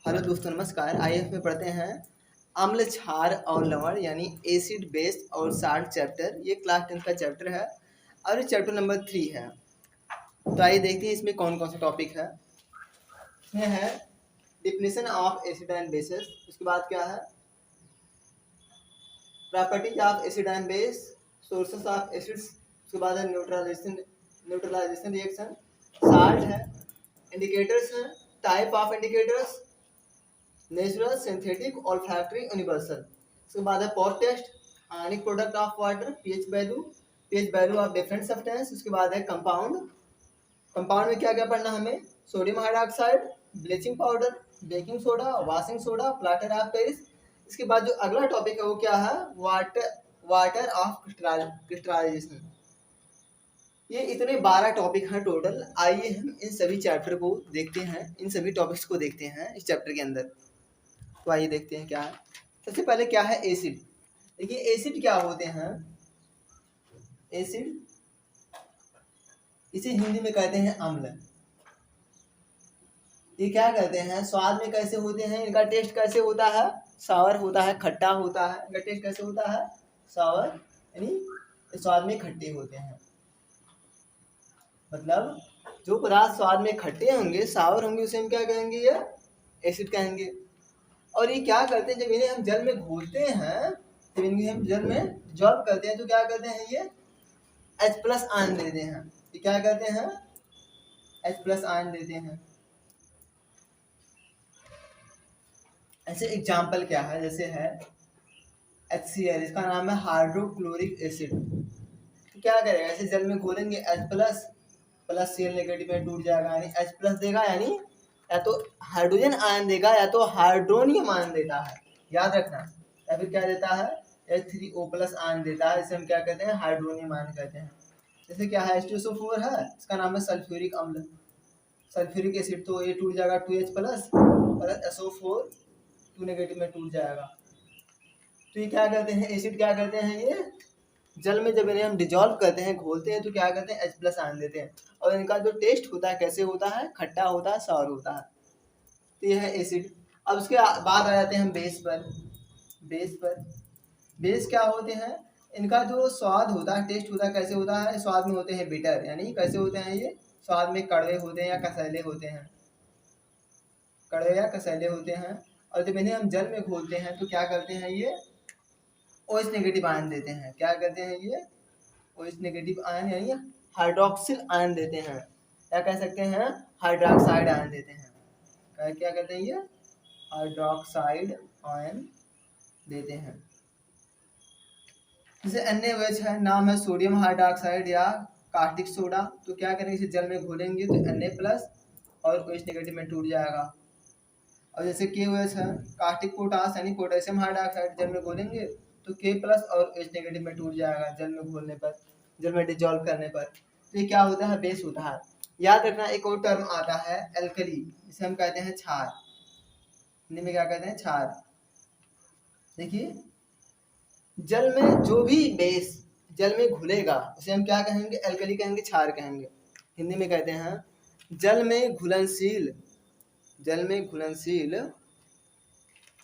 Hello दोस्तों, नमस्कार। आइए में पढ़ते हैं अम्ल, क्षार और लवण यानी एसिड, बेस और साल्ट चैप्टर। ये क्लास 10 का चैप्टर है और ये चैप्टर नंबर 3 है। तो आइए देखते हैं इसमें कौन कौन सा टॉपिक है। इसमें है definition of acid and bases. उसके बाद क्या है, properties of acid and base, sources of acids. उसके बाद है न्यूट्रलाइजेशन रिएक्शन, साल्ट है, इंडिकेटर्स हैं, type of indicators, natural, synthetic, olfactory, universal. उसके बाद है pot test, ionic product of water, pH value of different substance. उसके बाद है कंपाउंड। कंपाउंड में क्या क्या पढ़ना हमें, sodium hydroxide, bleaching powder, baking soda, washing soda, plaster of Paris. इसके बाद जो अगला टॉपिक है वो क्या है, वाटर ऑफ क्रिस्टलाइजेशन। ये इतने 12 टॉपिक हैं टोटल। आइए हम इन सभी चैप्टर को देखते हैं, इन सभी टॉपिक्स को देखते हैं इस चैप्टर के अंदर। तो आइए देखते हैं क्या है। सबसे पहले क्या है एसिड। देखिए एसिड क्या होते हैं। एसिड इसे हिंदी में कहते हैं अम्ल। ये क्या कहते हैं, स्वाद में कैसे होते हैं, इनका टेस्ट कैसे होता है, सावर होता है, खट्टा होता है। इनका टेस्ट कैसे होता है, सावर, यानी स्वाद में खट्टे होते हैं। मतलब जो पदार्थ स्वाद में खट्टे होंगे, सावर होंगे, उसे हम क्या कहेंगे, ये एसिड कहेंगे। और ये क्या करते हैं, जब इन्हें हम जल में घोलते हैं, जब इन्हें हम जल में डिजॉल्व करते हैं तो क्या करते हैं, ये H+ आयन देते हैं। ये क्या करते हैं, H+ आयन देते हैं। ऐसे एग्जाम्पल क्या है, जैसे है HCl, इसका नाम है हाइड्रोक्लोरिक एसिड। तो क्या करेगा, ऐसे जल में घोलेंगे, H+ प्लस Cl नेगेटिव में टूट जाएगा, यानी H+ देगा, यानी या तो हाइड्रोजन आयन देगा या तो हाइड्रोनियम आयन देता है, याद रखना। या फिर क्या देता है, H3O+ आयन देता है, इसे हम क्या कहते हैं, हाइड्रोनियम आयन कहते हैं। जैसे क्या है, H2SO4 है, इसका नाम है सल्फ्यूरिक अम्ल, सल्फ्यूरिक एसिड। तो ये टूट जाएगा 2H+ प्लस SO4, 2 नेगेटिव में टूट जाएगा। तो ये क्या करते हैं, एसिड क्या करते हैं, ये जल में जब इन्हें हम डिजॉल्व करते हैं, घोलते हैं, तो क्या करते हैं, H+ आयन देते हैं। और इनका जो टेस्ट होता है कैसे होता है, खट्टा होता है, सॉर होता है। तो ये है एसिड। अब उसके बाद आ जाते हैं हम बेस पर। बेस क्या होते हैं, इनका जो स्वाद होता है, टेस्ट होता है, कैसे होता है, स्वाद में होते हैं बिटर, यानी कैसे होते हैं, ये स्वाद में कड़वे होते हैं या कसैले होते हैं, कड़वे या कसैले होते हैं। और जब इन्हें हम जल में घोलते हैं तो क्या करते हैं, ये OH नेगेटिव आयन देते हैं। क्या करते हैं, ये OH नेगेटिव आयन यानी हाइड्रोक्सिल आयन देते हैं, या कह सकते हैं हाइड्रोक्साइड आयन देते हैं। क्या कहते हैं, ये हाइड्रोक्साइड आयन देते हैं। जैसे NaOH है, नाम है सोडियम हाइड्रोक्साइड या कास्टिक सोडा। तो क्या करेंगे, इसे जल में घोलेंगे तो Na+ और OH नेगेटिव में टूट जाएगा। और जैसे KOH है, कास्टिक पोटास यानी पोटेशियम हाइड्रोक्साइड, जल में घोलेंगे तो K+ और OH नेगेटिव में टूट जाएगा जल में घोलने पर, जल में डिजॉल्व करने पर। तो ये क्या होता है, बेस होता है। याद रखना, एक और टर्म आता है एल्कली, जिसे हम कहते हैं क्षार। हिंदी में क्या कहते हैं, क्षार। देखिए जल में जो भी बेस जल में घुलेगा उसे हम क्या कहेंगे, एल्कली कहेंगे, क्षार कहेंगे। हिंदी में कहते हैं जल में घुलनशील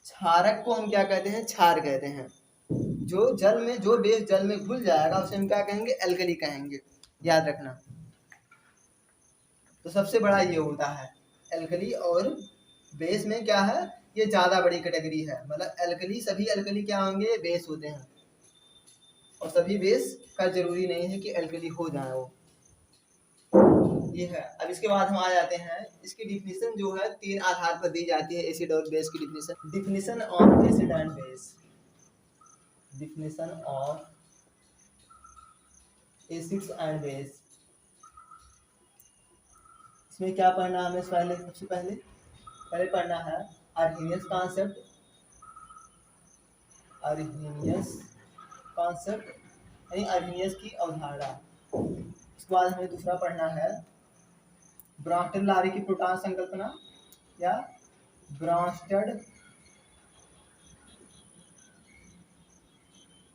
क्षारक को हम क्या कहते हैं, क्षार कहते हैं। जो बेस जल में घुल जाएगा उसे हम क्या कहेंगे, एल्कली कहेंगे, याद रखना। तो सबसे बड़ा ये होता है एल्कली। और बेस में क्या है, ये ज्यादा बड़ी कैटेगरी है। मतलब एल्कली, सभी एल्कली क्या होंगे, बेस होते हैं। और सभी बेस का जरूरी नहीं है कि एल्कली हो जाए वो, ये है। अब इसके बाद हम आ जाते हैं, इसकी डिफिनीशन जो है 3 आधार पर दी जाती है, एसिड और बेस की definition. Definition of acid and base, definition of acids and base. इसमें क्या पढ़ना हमें, पहले सबसे पहले पढ़ना है अर्हीनियस कॉन्सेप्ट, यानी अर्हीनियस की अवधारणा। उसके बाद हमें दूसरा पढ़ना है ब्रांस्टड लारी की प्रोटॉन संकल्पना, या ब्रांस्टड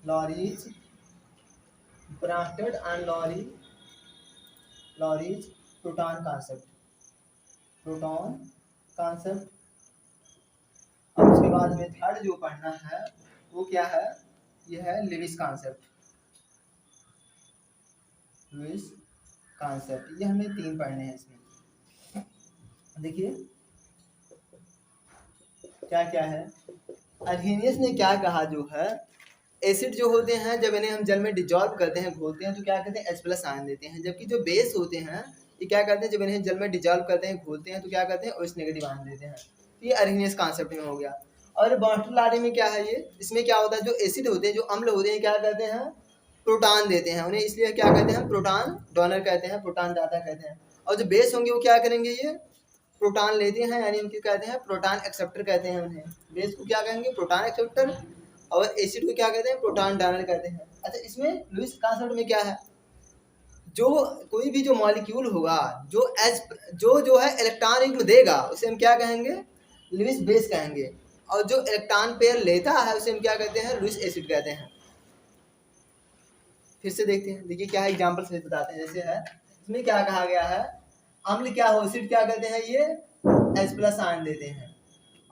लॉरीज प्रोटॉन कॉन्सेप्ट। बाद हमें थर्ड जो पढ़ना है वो क्या है, ये है लेविस कॉन्सेप्ट। लेविस कॉन्सेप्ट, ये हमें 3 पढ़ने हैं इसमें। देखिए क्या क्या है, अर्हेनियस ने क्या कहा जो है, एसिड जो होते हैं जब इन्हें हम जल में डिजॉल्व करते हैं, घोलते हैं, तो क्या करते हैं H+ आयन देते हैं। जबकि जो बेस होते हैं ये क्या करते हैं, जब इन्हें जल में डिजॉल्व करते हैं, घोलते हैं, तो क्या करते हैं OH नेगेटिव आयन देते हैं। तो ये अर्हेनियस कॉन्सेप्ट में हो गया। और बॉन्टलारी में क्या है, ये इसमें क्या होता है, जो एसिड होते हैं, जो अम्ल होते हैं, क्या करते हैं, प्रोटॉन देते हैं उन्हें, इसलिए क्या कहते हैं, प्रोटॉन डोनर कहते हैं, प्रोटॉन दाता कहते हैं। और जो बेस होंगे वो क्या करेंगे, ये प्रोटॉन लेते हैं, यानी उनके कहते हैं प्रोटॉन एक्सेप्टर कहते हैं उन्हें। बेस को क्या कहेंगे, प्रोटॉन एक्सेप्टर, और एसिड को क्या कहते हैं, प्रोटॉन डोनर कहते हैं। अच्छा, इसमें लुईस कॉन्सेप्ट में क्या है, जो कोई भी जो मॉलिक्यूल होगा जो जो है इलेक्ट्रॉन युग्म देगा उसे हम क्या कहेंगे, लुईस बेस कहेंगे। और जो इलेक्ट्रॉन पेयर लेता है उसे हम क्या कहते हैं, लुईस एसिड कहते हैं। फिर से देखते हैं, देखिए क्या है, एग्जाम्पल से बताते हैं। जैसे है इसमें क्या कहा गया है, अम्ल क्या हो, एसिड क्या कहते हैं, ये H+ आयन देते हैं।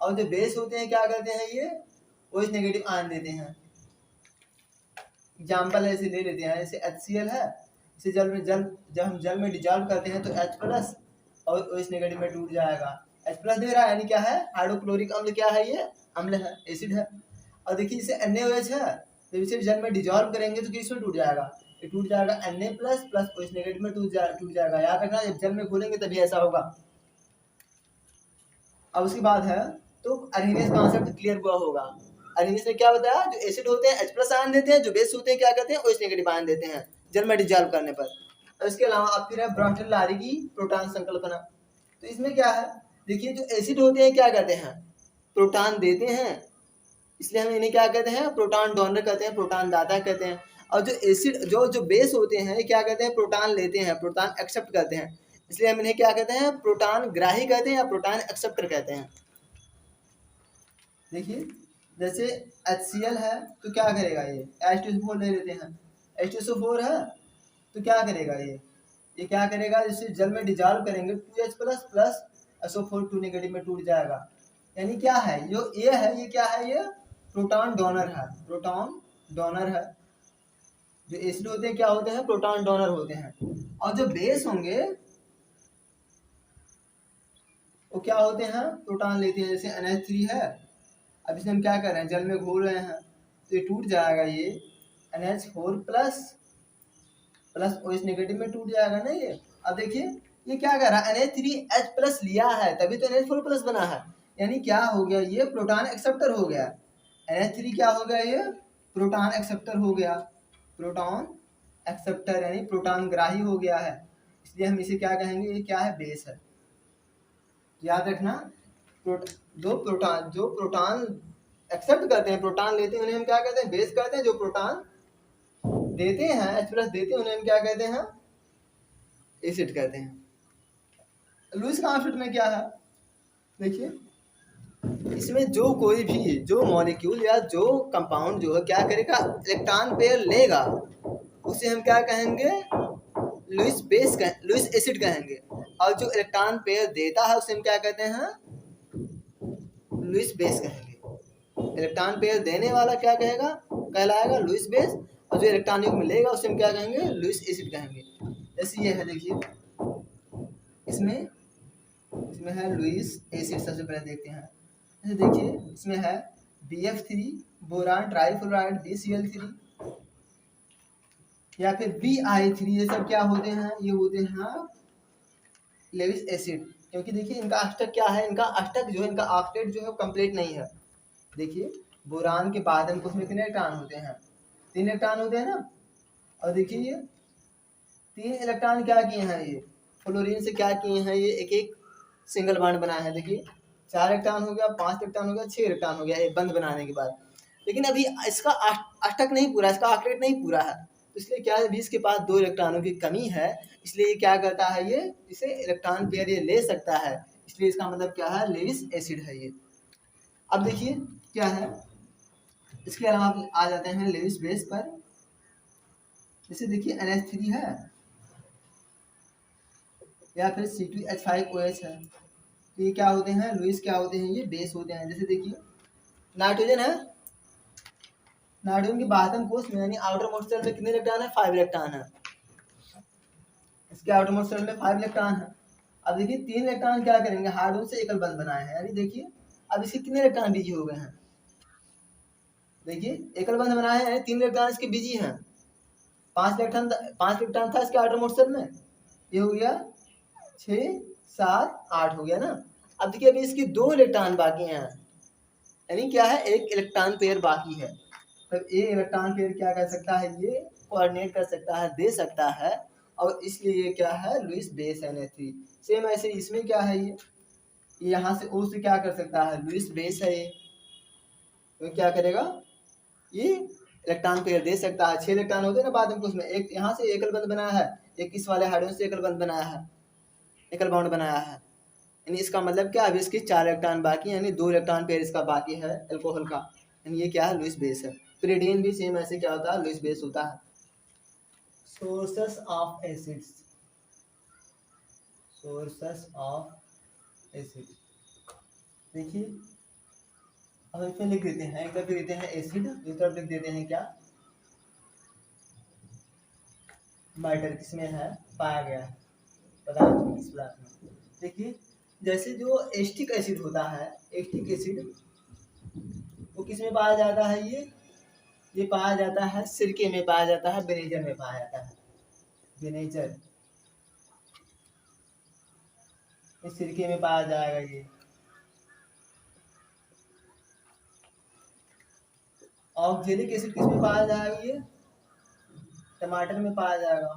और जो बेस होते हैं क्या करते हैं, ये OH नेगेटिव आयन देते हैं। एग्जाम्पल ऐसे ले लेते हैं, जैसे HCl है, इसे जब हम जल में डिजॉल्व करते हैं तो H+ और OH नेगेटिव में टूट जाएगा। H+ दे रहा है, यानी क्या है, हाइड्रोक्लोरिक अम्ल क्या है, ये अम्ल है, एसिड है। और देखिए इसे NaOH है, तो इसे जल में डिजॉल्व करेंगे तो किसमें टूट जाएगा, ये टूट जाएगा Na+ प्लस OH नेगेटिव में टूट जाएगा। याद रखना, जब जल में घोलेंगे तभी ऐसा होगा। अब उसके बाद है, तो अर्हेनियस कॉन्सेप्ट क्लियर हुआ होगा। अर्हेनियस ने क्या बताया, जो एसिड होते हैं H+ आयन देते हैं, जो बेस होते हैं क्या कहते हैं, OH नेगेटिव आयन देते हैं जल में डिजॉल्व करने पर। और इसके अलावा अब फिर है ब्रॉन्टेलारी की प्रोटॉन संकल्पना। तो इसमें क्या है, देखिए जो एसिड होते हैं क्या कहते हैं, प्रोटॉन देते हैं, इसलिए हम इन्हें क्या कहते हैं, प्रोटॉन डोनर कहते हैं, प्रोटॉन दाता कहते हैं। और जो एसिड जो बेस होते हैं ये क्या कहते हैं, प्रोटॉन लेते हैं, प्रोटॉन एक्सेप्ट करते हैं, इसलिए हम इन्हें क्या कहते हैं, प्रोटॉन ग्राही कहते हैं या प्रोटॉन एक्सेप्टर कहते हैं। देखिए जैसे HCl है तो क्या करेगा, ये H2SO4 ले लेते हैं, H2SO4 है तो क्या करेगा, ये क्या करेगा, जैसे जल में डिजॉल्व करेंगे 2H+ प्लस SO4 2 नेगेटिव में टूट जाएगा। यानी क्या है, जो ये है, ये क्या है, ये प्रोटॉन डोनर है, प्रोटॉन डोनर है। जो एसिड होते हैं क्या होते हैं, प्रोटॉन डोनर होते हैं। और जो बेस होंगे वो क्या होते हैं, प्रोटॉन लेते हैं, जैसे NH3 है। अब इसे हम क्या कर रहे हैं, जल में घोल रहे हैं, तो ये टूट जाएगा, ये NH4 प्लस OH नेगेटिव में टूट जाएगा ना ये। अब देखिए ये क्या कर रहा है, NH3H+ लिया है तभी तो NH4+ बना है, यानी क्या हो गया, ये प्रोटॉन एक्सेप्टर हो गया। NH3 क्या हो गया, ये प्रोटॉन एक्सेप्टर हो गया, प्रोटॉन एक्सेप्टर यानी प्रोटॉन ग्राही हो गया है, इसलिए हम इसे क्या कहेंगे, ये क्या है, बेस है। याद रखना, जो प्रोटॉन एक्सेप्ट करते हैं, प्रोटॉन लेते हैं, उन्हें हम क्या कहते हैं, बेस कहते हैं। जो प्रोटॉन देते हैं, H+ देते हैं, उन्हें हम क्या कहते हैं, एसिड कहते हैं। लुईस कॉन्सेप्ट में क्या है, देखिए इसमें जो कोई भी जो मॉलिक्यूल या जो कंपाउंड जो है क्या करेगा, इलेक्ट्रॉन पेयर लेगा उसे हम क्या कहेंगे, लुईस एसिड कहेंगे। और जो इलेक्ट्रॉन पेयर देता है उसे हम क्या कहते हैं, लुईस बेस कहेंगे। इलेक्ट्रॉन पेयर देने वाला क्या कहेगा, कहलाएगा लुईस बेस, और जो इलेक्ट्रॉन युग्म मिलेगा उसे हम क्या कहेंगे, लुईस एसिड कहेंगे। जैसे ये है, देखिए इसमें है लुईस एसिड। सबसे पहले देखते हैं, जैसे देखिए इसमें है BF3 बोरान ट्राइफ्लोराइड BCl3 या फिर BI3, ये सब क्या होते हैं, ये होते हैं लेविस एसिड। क्योंकि देखिए इनका अष्टक क्या है, इनका अष्टक जो है, इनका ऑक्टेट जो है कंप्लीट नहीं है। देखिए बोरान के बाद हमको उसमें कितने इलेक्ट्रॉन होते हैं, 3 इलेक्ट्रॉन होते हैं ना। और देखिए ये 3 इलेक्ट्रॉन क्या किए हैं, ये फ्लोरीन से क्या किए हैं, ये एक एक सिंगल बॉन्ड बनाया है। देखिए 4 इलेक्ट्रॉन हो गया, 5 इलेक्ट्रॉन हो गया, 6 इलेक्ट्रॉन हो गया एक बंद बनाने के बाद। लेकिन अभी इसका अष्टक नहीं पूरा, इसका ऑक्टेट नहीं पूरा है, तो इसलिए क्या है, 20 के पास 2 इलेक्ट्रॉनों की कमी है, इसलिए ये क्या करता है, ये इसे इलेक्ट्रॉन पेयर ये ले सकता है, इसलिए इसका मतलब क्या है, लेविस एसिड है ये। अब देखिए क्या है, इसके अलावा आप आ जाते हैं लेविस बेस पर। जैसे देखिए NH3 है या फिर C2H5OH है, तो ये क्या होते हैं, लुईस क्या होते हैं, ये बेस होते हैं। जैसे देखिए नाइट्रोजन है, नाइट्रोजन की बाहरी कोश में यानी आउटर मोस्ट शेल में कितने इलेक्ट्रॉन है? 5 इलेक्ट्रॉन है। इसके आउटर मोस्ट शेल में 5 इलेक्ट्रॉन है। अब देखिए 3 इलेक्ट्रॉन क्या करेंगे, हाइड्रोजन से एकल बंध बनाए हैं, यानी देखिए अब इसके कितने इलेक्ट्रॉन बिजी हो गए हैं, देखिए एकल बंध बनाए हैं यानी 3 इलेक्ट्रॉन इसके बिजी हैं। 5 इलेक्ट्रॉन था इसके आउटर मोस्ट शेल में, ये हो गया 6 7 8 हो गया ना। अब देखिए अभी इसकी 2 इलेक्ट्रॉन बाकी हैं, यानी क्या है, एक इलेक्ट्रॉन पेयर बाकी है। तब ये इलेक्ट्रॉन पेयर क्या कर सकता है, ये कोऑर्डिनेट कर सकता है, दे सकता है, और इसलिए ये क्या है, लुईस बेस NH3। सेम ऐसे इसमें क्या है, ये यहाँ से O से क्या कर सकता है, लुईस बेस है ये, तो क्या करेगा, ये इलेक्ट्रॉन पेयर दे सकता है। 6 इलेक्ट्रॉन होते हैं ना बाद में उसमें, एक यहाँ से एकल बंध बनाया है, एक इस वाले हाइड्रोजन से एकल बंध बनाया है, एकल बॉन्ड बनाया है, यानी इसका मतलब क्या, अभी इसके 4 इलेक्ट्रॉन बाकी है, यानी 2 इलेक्ट्रॉन पेयर इसका बाकी है अल्कोहल का, यानी ये क्या है, लुईस बेस है। pyridine भी सेम ऐसे क्या होता है, लुईस बेस होता है। Sources of acids, sources of acid, देखिए अब इसमें लिख देते हैं, एक तरफ लिख देते हैं एसिड, दूसरी तरफ लिख देते हैं क्या, मैटर, किसमें है, पाया गया है पदार्थ में, किस पदार्थ में। देखिए जैसे जो एस्टिक एसिड होता है, एस्टिक एसिड वो किस में पाया जाता है, ये पाया जाता है सिरके में, पाया जाता है विनेगर में, पाया जाता है विनेगर, इस सिरके में पाया जाएगा ये। ऑक्जेलिक एसिड किस में पाया जाएगा, ये टमाटर में पाया जाएगा।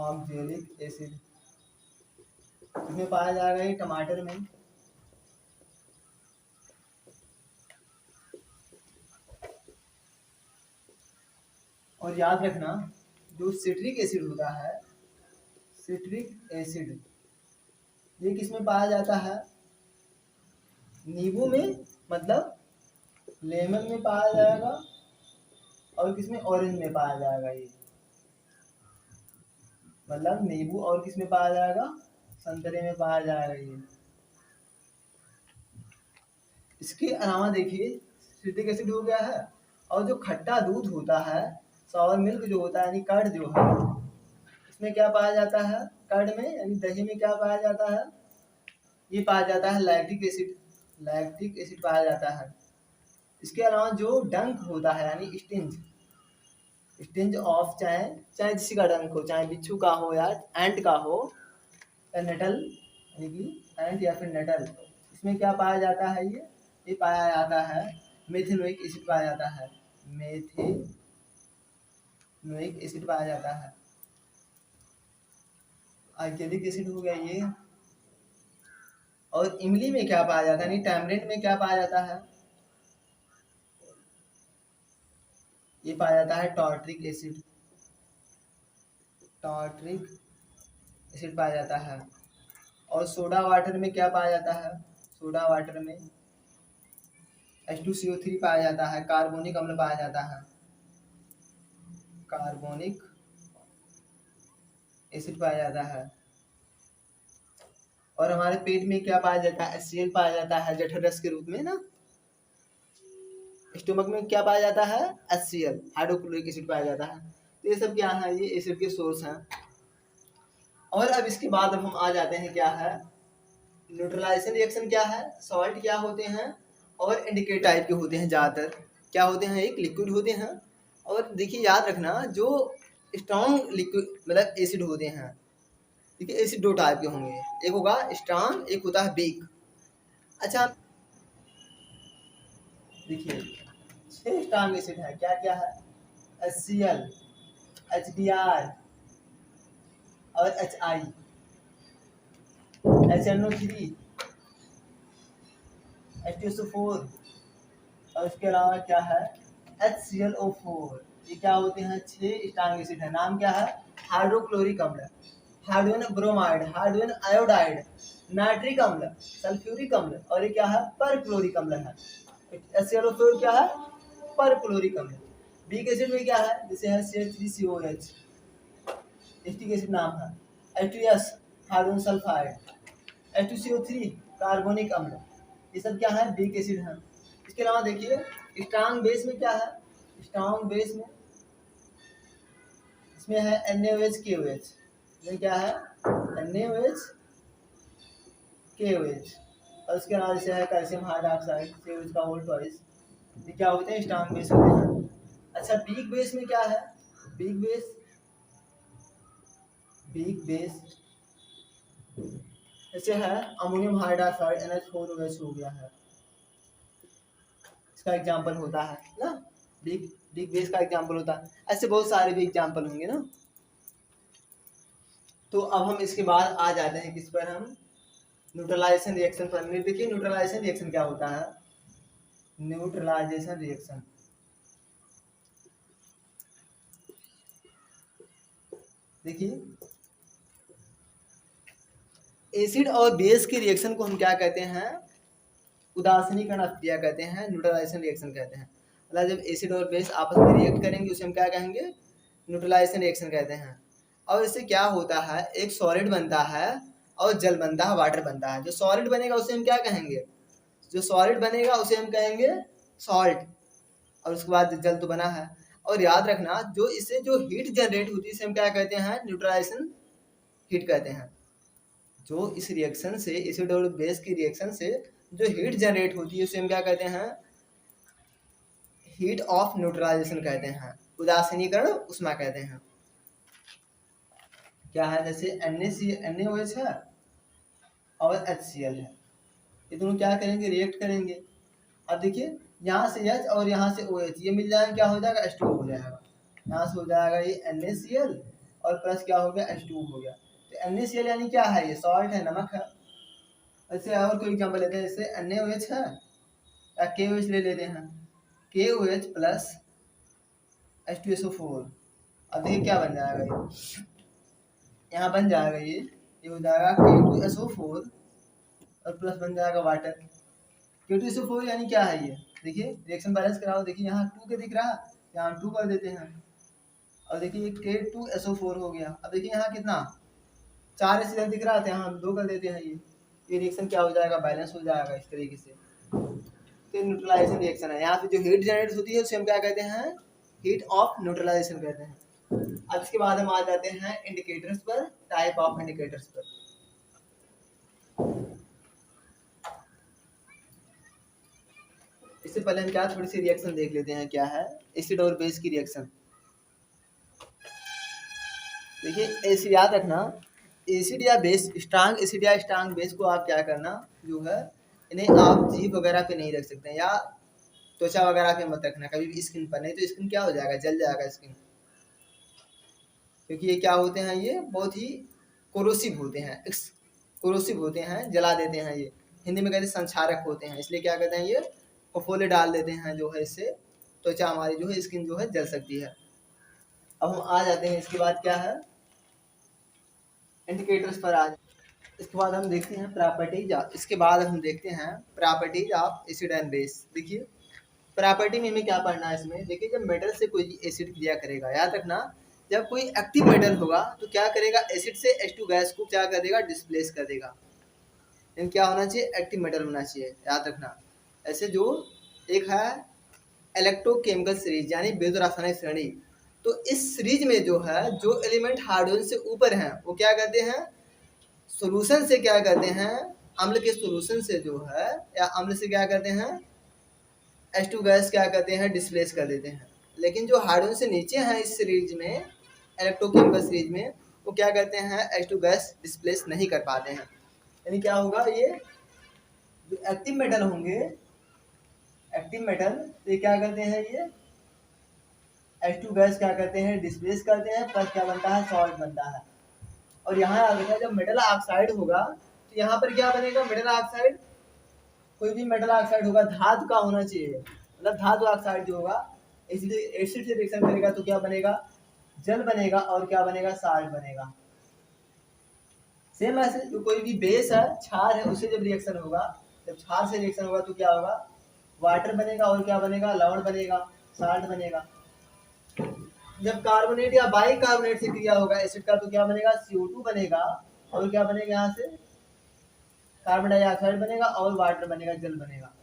ऑक्जेलिक एसिड किसमें पाया जाएगा, ये टमाटर में। और याद रखना जो सिट्रिक एसिड होता है, सिट्रिक एसिड ये किसमें पाया जाता है, नींबू में, मतलब लेमन में पाया जाएगा, और किसमें, ऑरेंज में पाया जाएगा ये, मतलब नींबू और किसमें पाया जाएगा, संतरे में पाया जाएगा ये। इसके अलावा देखिए सिट्रिक एसिड हो गया है, और जो खट्टा दूध होता है, सॉवर मिल्क जो होता है, यानी कर्ड जो है, इसमें क्या पाया जाता है, कर्ड में यानी दही में क्या पाया जाता है, ये पाया जाता है लैक्टिक एसिड, लैक्टिक एसिड पाया जाता है। इसके अलावा जो डंक होता है यानी स्टिंज, स्टिंज ऑफ, चाहे चाहे किसी का डंक हो, चाहे बिच्छू का हो या एंट का हो, या नटल यानी कि एंट या फिर नटल, इसमें क्या पाया जाता है, ये पाया जाता है मेथिनोइक एसिड पाया जाता है, मेथिनोइक एसिड पाया जाता है। आल्केलिक एसिड हो गया ये। और इमली में क्या पाया जाता है, यानी टैमरिंड में क्या पाया जाता है, ये पाया जाता है टार्ट्रिक एसिड, टार्ट्रिक एसिड पाया जाता है। और सोडा वाटर में क्या पाया जाता है, सोडा वाटर में H2CO3 पाया जाता है, कार्बोनिक अम्ल पाया जाता है, कार्बोनिक एसिड पाया जाता है। और हमारे पेट में क्या पाया जाता है, HCl पाया जाता है जठर रस के रूप में ना। स्टोमक में क्या पाया जाता है, HCl, हाइड्रोक्लोरिक एसिड पाया जाता है। तो ये सब क्या है, ये एसिड के सोर्स हैं। और अब इसके बाद अब हम आ जाते हैं क्या है, न्यूट्रलाइजेशन रिएक्शन क्या है, सॉल्ट क्या होते हैं, और इंडिकेट टाइप के होते हैं, ज़्यादातर क्या होते हैं, एक लिक्विड होते हैं। और देखिए याद रखना जो स्ट्रॉन्ग लिक्विड मतलब एसिड होते हैं, ठीक है, एसिड 2 टाइप के होंगे, एक होगा स्ट्रॉन्ग, एक होता है वीक। अच्छा देखिए 6 स्ट्रॉन्ग एसिड है, क्या क्या है, HCl, HBr और HI, HNO3, H2SO4, और इसके अलावा क्या है, HClO4। ये क्या होते हैं, 6 स्ट्रॉन्ग एसिड है। नाम क्या है, हाइड्रोक्लोरिक अम्ल, hydrogen bromide, hydrogen iodide, nitric अम्ल, सल्फ्यूरिक अम्ल, और ये क्या है, परक्लोरिक अम्ल है। HClO4 क्या है, परक्लोरिक अम्ल। वीक एसिड में क्या है, जैसे है CH3COH, एस्टिक एसिड नाम है। H2S hydrogen sulphide, H2CO3 carbonic अम्ल, ये सब क्या है, वीक एसिड है। इसके अलावा देखिए स्ट्रांग बेस में क्या है, स्ट्रांग बेस में इसमें है NaOH KOH, ये क्या है NaOH KOH, और उसके अलावा जैसे है कैल्शियम हाइड्रोक्साइड COH का होल ट्वाइस, ये क्या होते हैं स्ट्रांग बेस होते हैं। अच्छा वीक बेस में क्या है, वीक बेस, वीक बेस जैसे है अमोनियम हाइड्रोक्साइड NH4OH हो गया है, इसका एग्जांपल होता है ना, वीक वीक बेस का एग्जांपल होता है। ऐसे बहुत सारे भी एग्जांपल होंगे ना। तो अब हम इसके बाद आ जाते हैं किस पर, हम न्यूट्रलाइजेशन रिएक्शन पर। देखिए न्यूट्रलाइजेशन रिएक्शन क्या होता है, न्यूट्रलाइजेशन रिएक्शन देखिए एसिड और बेस के रिएक्शन को हम क्या कहते हैं, उदासीनीकरण अभिक्रिया कहते हैं, न्यूट्रलाइजेशन रिएक्शन कहते हैं। मतलब जब एसिड और बेस आपस में रिएक्ट करेंगे उसे हम क्या कहेंगे, न्यूट्रलाइजेशन रिएक्शन कहते हैं। और इससे क्या होता है, एक सॉलिड बनता है और जल बनता है, वाटर बनता है। जो सॉलिड बनेगा उसे हम क्या कहेंगे, जो सॉलिड बनेगा उसे हम कहेंगे सॉल्ट, और उसके बाद जल तो बना है। और याद रखना जो इससे जो हीट जनरेट होती है इसे हम क्या कहते हैं, न्यूट्रलाइजेशन हीट कहते हैं। जो इस रिएक्शन से एसिड और बेस की रिएक्शन से जो हीट जनरेट होती है उसे हम क्या कहते हैं, हीट ऑफ न्यूट्रलाइजेशन कहते हैं, उदासीनीकरण उष्मा कहते हैं। क्या है, जैसे NaOH है और HCl है, ये दोनों क्या करेंगे, रिएक्ट करेंगे। अब देखिए यहाँ से H और यहाँ से OH ये मिल जाएगा, क्या हो जाएगा H2O हो जाएगा। यहाँ से हो जाएगा ये NaCl और प्लस क्या हो गया H2O हो गया। तो NaCl यानी क्या है, ये सॉल्ट है, नमक है। ऐसे और कोई एग्जांपल लेते हैं, जैसे NaOH है या KOH ले लेते हैं, KOH प्लस H2SO4। अब देखिए क्या बन जाएगा, ये यहाँ बन जाएगा, ये हो जाएगा K2SO4 और प्लस बन जाएगा वाटर। K2SO4 यानी क्या है, ये देखिए रिएक्शन बैलेंस कराओ, देखिए यहाँ 2 के दिख रहा है, यहाँ 2 कर देते हैं और देखिए K2SO4 हो गया। अब देखिए यहाँ कितना 4 एसिड दिख रहा था, यहाँ हम 2 कर देते हैं, ये रिएक्शन क्या हो जाएगा, बैलेंस हो जाएगा इस तरीके से। तो न्यूट्रलाइजेशन रिएक्शन है, यहाँ पे जो हीट जनरेट होती है उसे हम क्या कहते हैं, हीट ऑफ न्यूट्रलाइजेशन कहते हैं। अब इसके बाद हम आ जाते हैं इंडिकेटर्स पर, टाइप ऑफ इंडिकेटर्स पर। इससे पहले हम क्या थोड़ी सी रिएक्शन देख लेते हैं, क्या है एसिड और बेस की रिएक्शन। देखिए एसिड, याद रखना एसिड या बेस, स्ट्रांग एसिड या स्ट्रांग बेस को आप क्या करना जो है, इन्हें आप जीभ वगैरह पे नहीं रख सकते हैं या त्वचा वगैरह पे मत रखना कभी भी, स्किन पर नहीं, तो स्किन क्या हो जाएगा, जल जाएगा स्किन। क्योंकि ये क्या होते हैं, ये बहुत ही कोरोसिव होते हैं, कोरोसिव होते हैं, जला देते हैं। ये हिंदी में कहते हैं संक्षारक होते हैं, इसलिए क्या कहते हैं, ये फफोले डाल देते हैं, जो है इससे त्वचा हमारी जो है स्किन जो है जल सकती है। अब हम आ जाते हैं इसके बाद क्या है, इंडिकेटर्स पर आ। इसके बाद हम देखते हैं प्रॉपर्टीज, इसके बाद हम देखते हैं properties of acid and base. देखिए प्रॉपर्टी में हमें क्या पढ़ना है इसमें, देखिए जब मेटल से कोई एसिड क्रिया करेगा, याद रखना जब कोई एक्टिव मेटल होगा तो क्या करेगा, एसिड से H2 गैस को क्या कर देगा, डिस्प्लेस कर देगा। लेकिन क्या होना चाहिए, एक्टिव मेटल होना चाहिए, याद रखना। ऐसे जो एक है इलेक्ट्रोकेमिकल सीरीज यानी विद्युत रासायनिक श्रेणी, तो इस सीरीज में जो है जो एलिमेंट हाइड्रोजन से ऊपर हैं वो क्या करते हैं, सोल्यूशन से क्या करते हैं, अम्ल के सोल्यूशन से जो है या अम्ल से क्या करते हैं, H2 गैस क्या करते हैं, डिस्प्लेस कर देते हैं। लेकिन जो हाइड्रोजन से नीचे हैं इस सीरीज में, इलेक्ट्रोकेमिकल सीरीज में, वो क्या करते हैं, H2 गैस डिस्प्लेस नहीं कर पाते हैं। यानी क्या होगा, ये जो एक्टिव मेटल होंगे, एक्टिव मेटल तो ये क्या करते हैं, ये H2 गैस क्या करते हैं, डिस्प्लेस करते हैं, प्लस क्या बनता है, सॉल्ट बनता है। और यहाँ याद रखना जब मेटल ऑक्साइड होगा तो यहाँ पर क्या बनेगा, मेटल ऑक्साइड, कोई भी मेटल ऑक्साइड होगा धातु का होना चाहिए, मतलब धातु ऑक्साइड जो होगा इसलिए एसिड से रिएक्शन करेगा तो क्या बनेगा, जल बनेगा और क्या बनेगा, साल्ट बनेगा। सेम ऐसे जो कोई भी बेस है, क्षार है, उससे जब रिएक्शन होगा, जब क्षार से रिएक्शन होगा तो क्या होगा, वाटर बनेगा और क्या बनेगा, लवण बनेगा, साल्ट बनेगा। जब कार्बोनेट या बाई कार्बोनेट से क्रिया होगा एसिड का तो क्या बनेगा, CO2 बनेगा और क्या बनेगा, यहाँ से कार्बन डाइऑक्साइड बनेगा और वाटर बनेगा, जल बनेगा।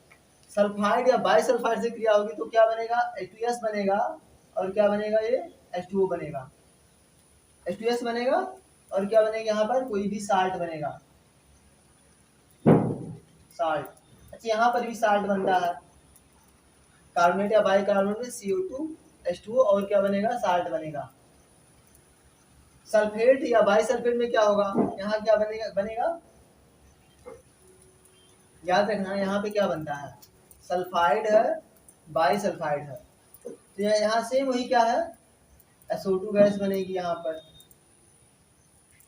सल्फाइड या बाइसल्फाइड से क्रिया होगी तो क्या बनेगा, H2S बनेगा और क्या बनेगा, ये H2O बनेगा, H2S बनेगा और क्या बनेगा यहाँ पर, कोई भी साल्ट बनेगा, साल्ट। अच्छा यहाँ पर भी साल्ट बनता है, कार्बोनेट या बाइकार्बोनेट में CO2 H2O और क्या बनेगा, साल्ट बनेगा। सल्फेट या बाइसल्फेट में क्या होगा, यहाँ क्या बनेगा, याद रखना यहाँ पे क्या बनता है, सल्फाइड है, बाइसल्फाइड है, तो यहाँ सेम वही क्या है, SO2 गैस बनेगी यहाँ पर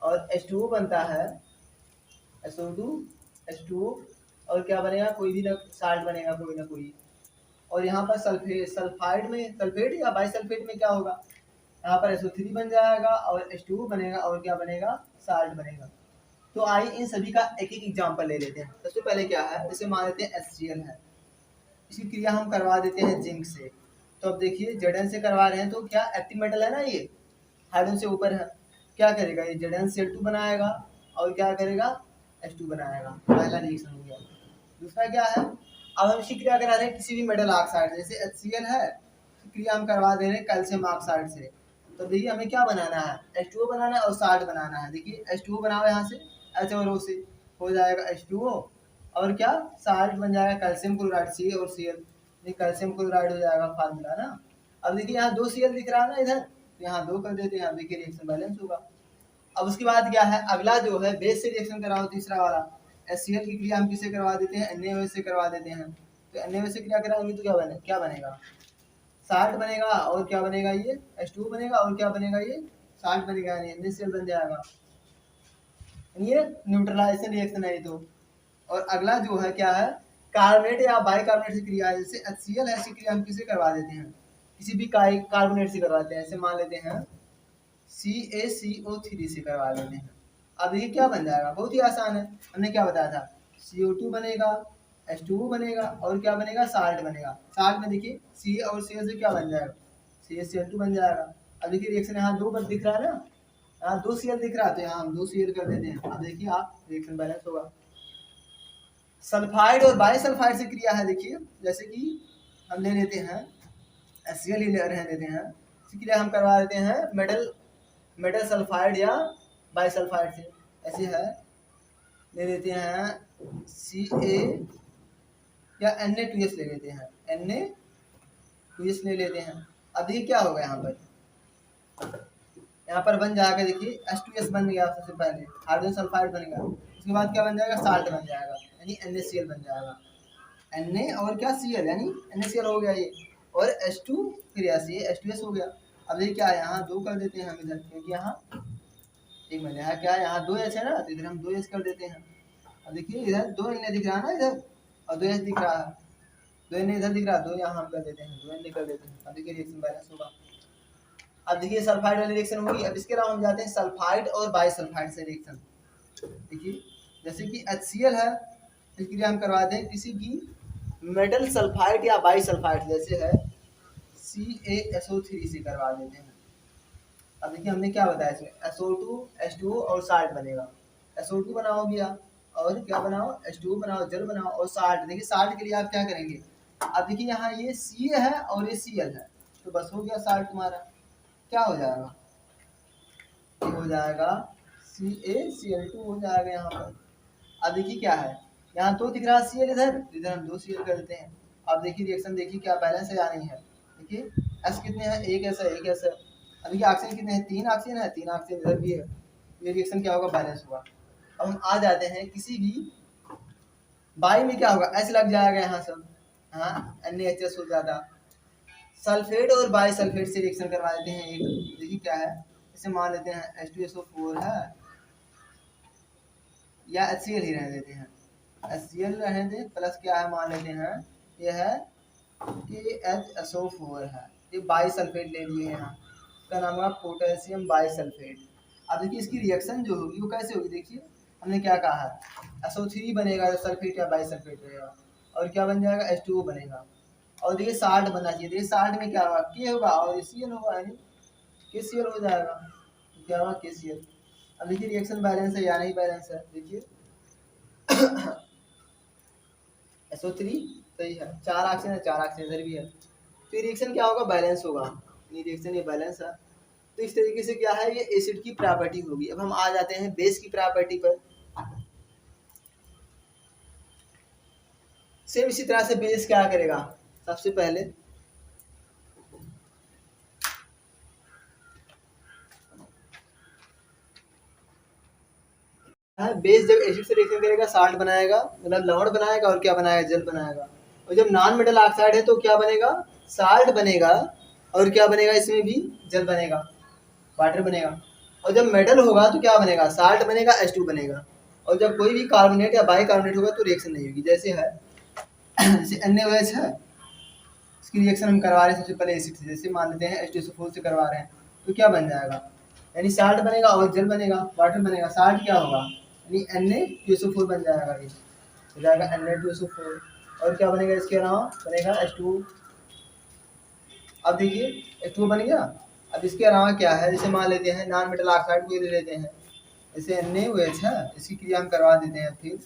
और H2O बनता है, SO2 H2O और क्या बनेगा, कोई भी ना साल्ट बनेगा कोई ना कोई। और यहाँ पर सल्फाइड में, सल्फेट या बाइसल्फेट में क्या होगा, यहाँ पर SO3 बन जाएगा और H2O बनेगा और क्या बनेगा, साल्ट बनेगा। तो आइए इन सभी का एक एक एग्जांपल ले लेते हैं। सबसे पहले क्या है, जैसे मान लेते हैं HCl है, इसकी क्रिया हम करवा देते हैं जिंक से। तो अब देखिए Zn से करवा रहे हैं तो क्या एक्टिव मेटल है ना, ये हाइड्रोजन से ऊपर है, क्या करेगा ये, ZnCl2 बनाएगा और क्या करेगा, H2 बनाएगा, पहला रिएक्शन हो गया। दूसरा क्या है, अब हम इसकी क्रिया करा रहे हैं किसी भी मेटल ऑक्साइड, जैसे HCl है, क्रिया हम करवा दे रहे हैं कैल्शियम ऑक्साइड से। तो देखिए हमें क्या बनाना है, H2O बनाना है और साल्ट बनाना है। देखिए H2O बनाओ यहाँ से, H और O से हो जाएगा H2O और क्या, साल्ट बन जाएगा कैल्शियम क्लोराइड, Ca और Cl, ये कैल्शियम क्लोराइड हो जाएगा फार्मूला ना। अब देखिए यहाँ 2 Cl दिख रहा है ना इधर, तो यहाँ 2 कर देते हैं, देखिए रिएक्शन बैलेंस होगा। अब उसके बाद क्या है, अगला जो है बेस से रिएक्शन कराओ, तीसरा वाला HCl की क्रिया हम किससे करवा देते हैं, NaOH से करवा देते हैं। तो NaOH से क्रिया कराएंगे तो क्या बनेगा, साल्ट बनेगा और क्या बनेगा, ये H2O बनेगा और क्या बनेगा, ये साल्ट बनेगा, यानी NaCl बन जाएगा, ये न्यूट्रलाइजेशन रिएक्शन है ये तो। और अगला जो है क्या है, कार्बोनेट या बाइकार्बोनेट से क्रिया, जैसे HCl है, इसकी क्रिया हम किससे करवा देते हैं, किसी भी कार्बोनेट से करवाते हैं, ऐसे मान लेते हैं CaCO3 से करवा लेते हैं। अब ये क्या बन जाएगा, बहुत ही आसान है, हमने क्या बताया था, CO2 बनेगा, H2O बनेगा और क्या बनेगा, साल्ट बनेगा। साल्ट में देखिए C और Cl से क्या बन जाएगा, CaCl2 बन जाएगा। अब देखिए रिएक्शन यहाँ 2 पर दिख रहा है ना, यहाँ 2 Cl दिख रहा है तो यहाँ हम 2 Cl कर देते हैं। अब देखिए आप रिएक्शन बैलेंस होगा। सल्फाइड और बाइसल्फाइड से क्रिया है, देखिए जैसे कि हम ले लेते हैं HCl ही ले रहने देते हैं, इसकी क्रिया हम करवा देते हैं मेटल सल्फाइड या बाइसल्फाइड से, ऐसे है, ले लेते हैं Ca या Na2S ले लेते हैं, Na2S ले लेते हैं। अब ये क्या होगा, यहाँ पर बन जाएगा, देखिए H2S बन गया, सबसे पहले हाइड्रोजन सल्फाइड बनेगा, उसके बाद क्या बन जाएगा, साल्ट बन जाएगा, यानी NaCl बन जाएगा, Na और क्या Cl, यानी NaCl हो गया ये, और H2 फिर ऐसे H2S हो गया। अब ये क्या है, यहाँ 2 कर देते हैं हम इधर, क्योंकि यहाँ एक मिनट, यहाँ क्या है, यहाँ 2H है ना, तो इधर हम 2H कर देते हैं। अब देखिए इधर 2 Na दिख रहा है ना इधर, और 2H दिख रहा है, 2 Na इधर दिख रहा है, 2 यहाँ हम कर देते हैं, 2 Na कर देते हैं। अब देखिए रिएक्शन बैलेंस होगा। अब देखिए सल्फाइड वाली रिएक्शन होगी। अब इसके अलावा हम जाते हैं सल्फाइड और बाइसल्फाइड से रिएक्शन। देखिए जैसे कि HCl है, इसके लिए हम करवाते हैं किसी भी मेटल सल्फाइड या बाइसल्फाइड, जैसे है CaSO3 से करवा देते हैं। अब देखिए हमने क्या बताया इसमें, SO2 H2O और साल्ट बनेगा, SO2 बनाओ भैया और क्या बनाओ, H2O बनाओ, जल बनाओ और साल्ट। देखिए साल्ट के लिए आप क्या करेंगे, अब देखिए यहाँ ये Ca है और ये Cl है, तो बस हो गया साल्ट तुम्हारा, क्या हो जाएगा, ये हो जाएगा CaCl2 हो जाएगा यहाँ पर। अब देखिए क्या है, यहाँ 2 दिख रहा है Cl इधर, इधर हम 2 Cl कर देते हैं। अब देखिए रिएक्शन देखिए क्या बैलेंस है या नहीं है, देखिए S कितने हैं, एक ऐसा एक ऐसा। अब देखिए ऑक्सीजन कितने हैं, 3 ऑक्सीजन है, 3 ऑक्सीजन इधर भी है, ये रिएक्शन क्या होगा, बैलेंस होगा। अब हम आ जाते हैं किसी भी बाई में, क्या होगा, S लग जाएगा यहाँ सब, हाँ NaHS हो जाता। सल्फेट और बाइसल्फेट से रिएक्शन करवा देते हैं एक, देखिए क्या है, इसे मान लेते हैं H2SO4 है, या HCl ही रहने देते हैं, HCl रहने दें, प्लस क्या है मान लेते हैं, ये है KHSO4 है, ये बाइसल्फेट ले लिए यहाँ, इसका नाम होगा पोटेशियम बाइसल्फेट। अब देखिए इसकी रिएक्शन जो होगी वो कैसे होगी, देखिए हमने क्या कहा है, SO3 बनेगा जो सल्फेट या बाइसल्फेट रहेगा, और क्या बन जाएगा, H2O बनेगा, और देखिए साल्ट बनना चाहिए, देखिए साल्ट में क्या होगा, K होगा और Cl होगा, यानी KCl हो जाएगा, तो क्या होगा KCl। अब देखिए रिएक्शन बैलेंस है या नहीं बैलेंस है, देखिए SO3 सही है, 4 ऑक्सीजन है, 4 ऑक्सीजन इधर भी है, तो ये रिएक्शन क्या होगा, बैलेंस होगा, ये रिएक्शन ये बैलेंस है। तो इस तरीके से क्या है, ये एसिड की प्रॉपर्टी होगी। अब हम आ जाते हैं बेस की प्रॉपर्टी पर। सेम इसी तरह से बेस क्या करेगा, सबसे पहले बेस जब एसिड से रिएक्शन करेगा साल्ट बनाएगा, मतलब लवण बनाएगा, और क्या बनाएगा, जल बनाएगा। और जब नॉन मेटल ऑक्साइड है तो क्या बनेगा, साल्ट बनेगा, और क्या बनेगा, इसमें भी जल बनेगा, वाटर बनेगा। और जब मेटल होगा तो क्या बनेगा, साल्ट बनेगा, H2 बनेगा। और जब कोई भी कार्बोनेट या बाइकार्बोनेट होगा तो रिएक्शन नहीं होगी। जैसे है जैसे NaOH है, इसकी रिएक्शन हम करवा रहे हैं सबसे पहले एसिड से, जैसे मान लेते हैं H2SO4 से करवा रहे हैं, तो क्या बन जाएगा, यानी साल्ट बनेगा और जल बनेगा, वाटर बनेगा। साल्ट क्या होगा, यानी Na2SO4 बन जाएगा, ये हो जाएगा Na2SO4। और क्या बनेगा, इसके अलावा बनेगा H2। अब देखिए H2 बन गया। अब इसके अलावा क्या है, जैसे मान लेते हैं नॉन मेटल ऑक्साइड को ले लेते हैं, जैसे NaOH है, इसकी क्रिया हम करवा देते हैं, फिर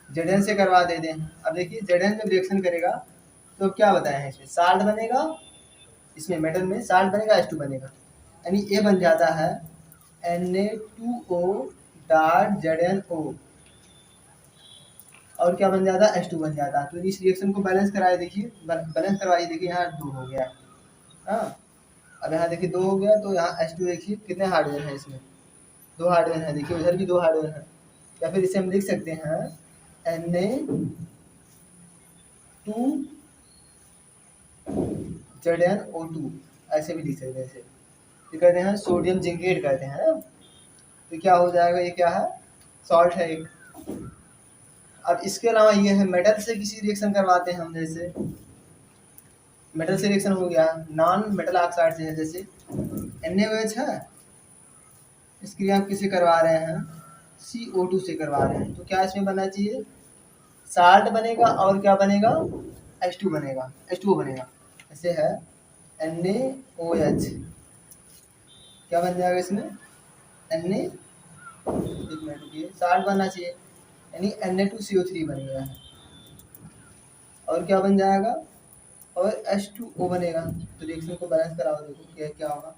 Zn से करवा देते हैं। अब देखिए Zn जब रिएक्शन करेगा तो क्या बताया है, इसमें साल्ट बनेगा, इसमें मेटल में साल्ट बनेगा, H2 बनेगा, यानी ये बन जाता है Na2O डॉट ZnO, और क्या बन जाता है, H2 बन जाता है। तो इस रिएक्शन को बैलेंस कराए, देखिए बैलेंस करवाइए, देखिए यहाँ 2 हो गया। हाँ, अब यहाँ देखिए 2 हो गया, तो यहाँ H2 देखिए कितने हाइड्रोजन है, इसमें 2 हाइड्रोजन है, देखिए उधर भी 2 हाइड्रोजन है। या फिर इसे हम लिख सकते हैं Na2ZnO2, ऐसे भी लिख सकते हैं। इसे ये कहते हैं सोडियम जिंकेट कहते हैं ना। तो क्या हो जाएगा, ये क्या है, सॉल्ट है एक। अब इसके अलावा ये है मेटल से किसी रिएक्शन करवाते हैं हम, जैसे मेटल से रिएक्शन हो गया नॉन मेटल ऑक्साइड से, जैसे NaOH है, इस क्रिया हम किसे करवा रहे हैं, CO2 से करवा रहे हैं। तो क्या इसमें बनना चाहिए, साल्ट बनेगा, और क्या बनेगा, H2 बनेगा, H2O बनेगा। ऐसे है NaOH, क्या बन जाएगा इसमें, Na, एक मिनट रुकिए, साल्ट बनना चाहिए, यानी Na2CO3 बन गया है। और क्या बन जाएगा, और H2O बनेगा। तो रिएक्शन को बैलेंस कराओ, देखो क्या क्या होगा,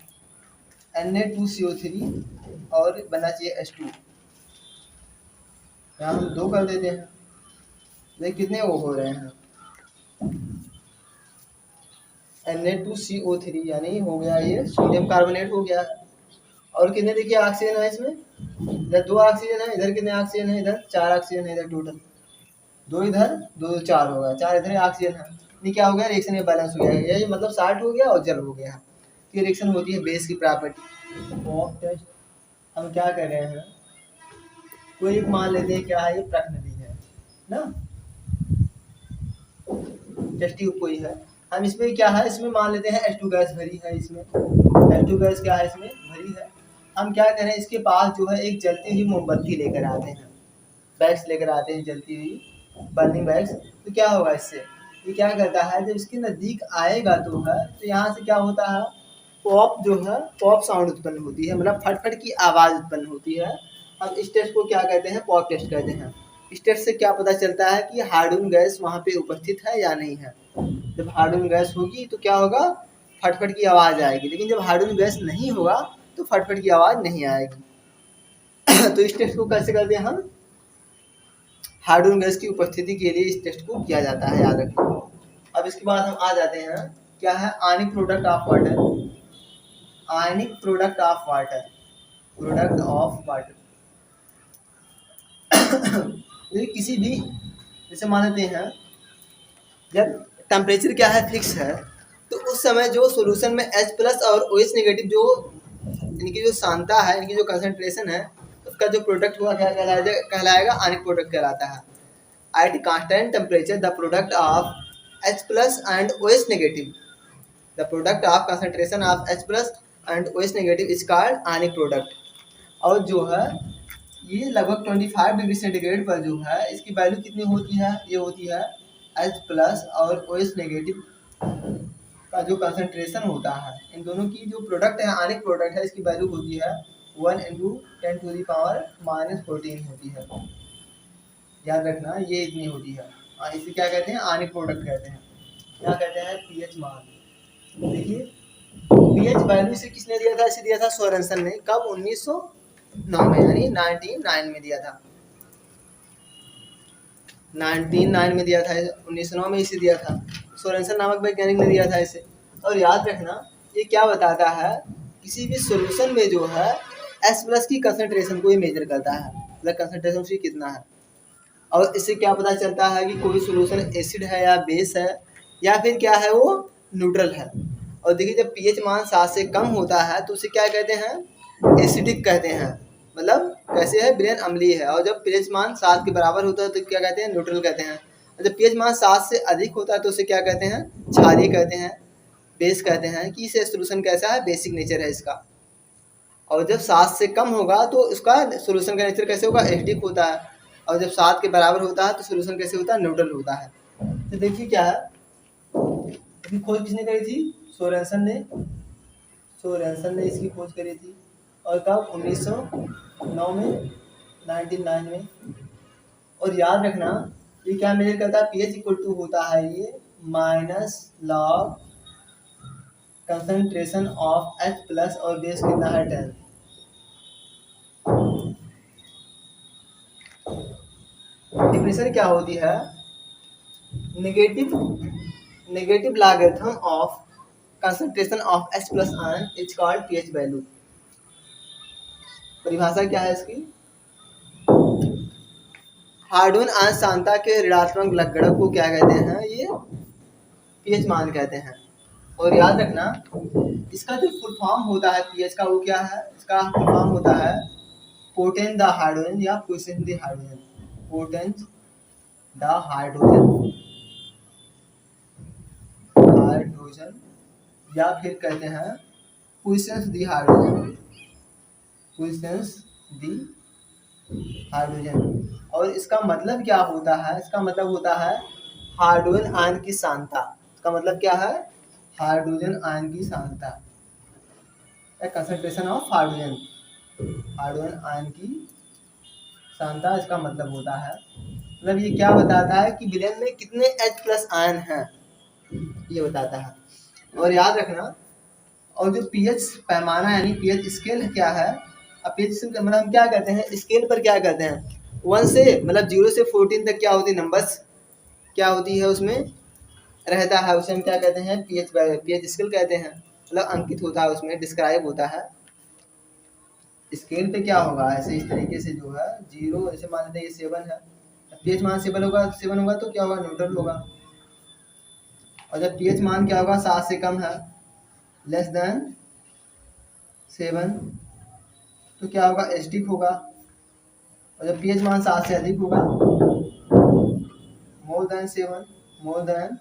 Na2CO3 और बनना चाहिए H2। यहाँ हम 2 कर देते हैं, देखिए कितने वो हो रहे हैं, Na2CO3 यानी हो गया ये सोडियम कार्बोनेट हो गया। और कितने देखिए ऑक्सीजन है इसमें, इधर 2 ऑक्सीजन है, इधर कितने ऑक्सीजन है, इधर 4 ऑक्सीजन है, इधर टोटल 2 इधर 2 4 होगा, 4 इधर ऑक्सीजन है। ये क्या हो गया, रिएक्शन ये बैलेंस हो गया, ये मतलब साल्ट हो गया और जल हो गया। ये रिएक्शन होती है बेस की प्रॉपर्टी। फॉर्म टेस्ट हम क्या कर रहे हैं, कोई एक मान लेते हैं क्या है, ये प्रश्न है ना, टेस्ट ट्यूब कोई है, हम इसमें क्या है, इसमें मान लेते हैं H2 गैस भरी है, इसमें H2 गैस क्या है, इसमें भरी है। हम क्या करें, इसके पास जो है एक जलती हुई मोमबत्ती लेकर आते हैं, बैग्स लेकर आते हैं, जलती हुई बर्निंग बैग्स। तो क्या होगा इससे, ये क्या करता है, जब इसके नज़दीक आएगा तो है, तो यहाँ से क्या होता है, पॉप जो है, पॉप साउंड उत्पन्न होती है, मतलब फटफट की आवाज़ उत्पन्न होती है। अब इस टेस्ट को क्या कहते हैं, पॉप टेस्ट कहते हैं। इस टेस्ट से क्या पता चलता है कि हार्डून गैस वहाँ पे उपस्थित है या नहीं है। जब हार्डून गैस होगी तो क्या होगा, फटफट की आवाज़ आएगी, लेकिन जब हार्डून गैस नहीं होगा तो फटफट की आवाज़ नहीं आएगी। तो इस टेस्ट को कैसे करते हैं हम, हार्डून गैस की उपस्थिति के लिए इस टेस्ट को किया जाता है, याद रखिए। अब इसके बाद हम आ जाते हैं, क्या है, आयनिक product of water, ionic product of water, product of water. किसी भी, जैसे मान लेते हैं जब टेम्परेचर क्या है, फिक्स है, तो उस समय जो सॉल्यूशन में H+ और OH नेगेटिव जो इनकी जो सांद्रता है, इनकी जो कंसंट्रेशन है, उसका जो प्रोडक्ट हुआ क्या कहलाएगा, आयनिक प्रोडक्ट कहलाता है। At constant temperature, the product of H+ and OH negative, the product of concentration of H+ and OH negative is called ionic product। और जो है ये लगभग 25 डिग्री सेंटीग्रेड पर जो है, इसकी वैल्यू कितनी होती है, ये होती है H+ और OH नेगेटिव का जो कंसंट्रेशन होता है, इन दोनों की जो प्रोडक्ट है, आयनिक प्रोडक्ट है, इसकी वैल्यू होती है 1 × 10⁻⁻14 होती है, याद रखना ये इतनी होती है। इसे क्या कहते हैं, आयनिक प्रोडक्ट कहते हैं। क्या कहते हैं, पीएच मान। देखिए पीएच वैल्यू से किसने दिया था, इसे दिया था सोरेनसन ने। कब, 1909 में, यानी 1909 में दिया था। 1909 में दिया था, 1909 में इसे दिया था। सोरेनसन नामक वैज्ञानिक ने दिया था इसे। और याद रखना ये क्या बताता है, किसी भी सॉल्यूशन में जो है एस प्लस की कंसंट्रेशन को ये मेजर करता है, मतलब कंसंट्रेशन उसकी कितना है। और इससे क्या पता चलता है कि कोई सॉल्यूशन एसिड है या बेस है या फिर क्या है, वो न्यूट्रल है। और देखिए जब पीएच मान 7 से कम होता है तो उसे क्या कहते हैं, एसिडिक कहते हैं, मतलब कैसे है, बेहद अम्लीय है। और जब पीएच मान 7 के बराबर होता है तो क्या कहते हैं, न्यूट्रल कहते हैं। और जब पीएच मान 7 से अधिक होता है तो उसे क्या कहते हैं, क्षारीय कहते हैं, बेस कहते हैं, कि इसे सॉल्यूशन कैसा है, बेसिक नेचर है इसका। और जब 7 से कम होगा तो इसका सॉल्यूशन का नेचर कैसे होगा, एसिडिक होता है। और जब 7 के बराबर होता है तो सॉल्यूशन कैसे होता है, न्यूट्रल होता है। तो देखिए क्या है, इसकी खोज किसने करी थी, सोरेनसन ने। सोरेनसन ने इसकी खोज करी थी। और कब, 1909 में, 1909 में। और याद रखना ये क्या मेजर करता है, पीएच इक्वल टू होता है ये minus log concentration of H plus और बेस कितना है, 10। डिफिनेशन क्या होती है, negative negative logarithm of concentration of H plus ion is called pH value. परिभाषा क्या है इसकी, हार्डोन आयन सांद्रता के ऋणात्मक लघुगणक को क्या कहते हैं, ये पीएच मान कहते हैं। और याद रखना इसका जो फुल फॉर्म होता है पीएच का, वो क्या है, इसका फुल फॉर्म होता है पोटेंट द हाइड्रोजन या quiescent the hydrogen. Potent the hydrogen, hydrogen, या फिर कहते हैं क्विसेंस द हाइड्रोजन, क्विसेंस द हाइड्रोजन। और इसका मतलब क्या होता है, इसका मतलब होता है हाइड्रोजन आयन की सांद्रता। इसका मतलब क्या है, हाइड्रोजन आयन की सांद्रता, concentration of hydrogen, hydrogen ion की सांद्रता इसका मतलब होता है। मतलब ये क्या बताता है कि विलयन में कितने H प्लस आयन हैं, ये बताता है। और याद रखना, और जो पीएच पैमाना यानी पीएच स्केल क्या है, अब पीएच स्केल मतलब हम क्या कहते हैं, स्केल पर क्या कहते हैं, 1 से मतलब 0 से 14 तक क्या होती है, नंबर्स क्या होती है उसमें रहता है, उसे हम क्या कहते हैं, पीएच स्केल कहते हैं। मतलब अंकित होता है उसमें, डिस्क्राइब होता है। स्केल पे क्या होगा, ऐसे इस तरीके से जो है 0, ऐसे मान लेते हैं ये 7 है, पीएच मान 7 होगा तो क्या होगा, न्यूट्रल होगा। और जब पीएच मान क्या होगा, 7 से कम है, लेस देन 7, तो क्या होगा, एसिडिक होगा। और जब पीएच मान 7 से अधिक होगा, मोर देन 7, मोर देन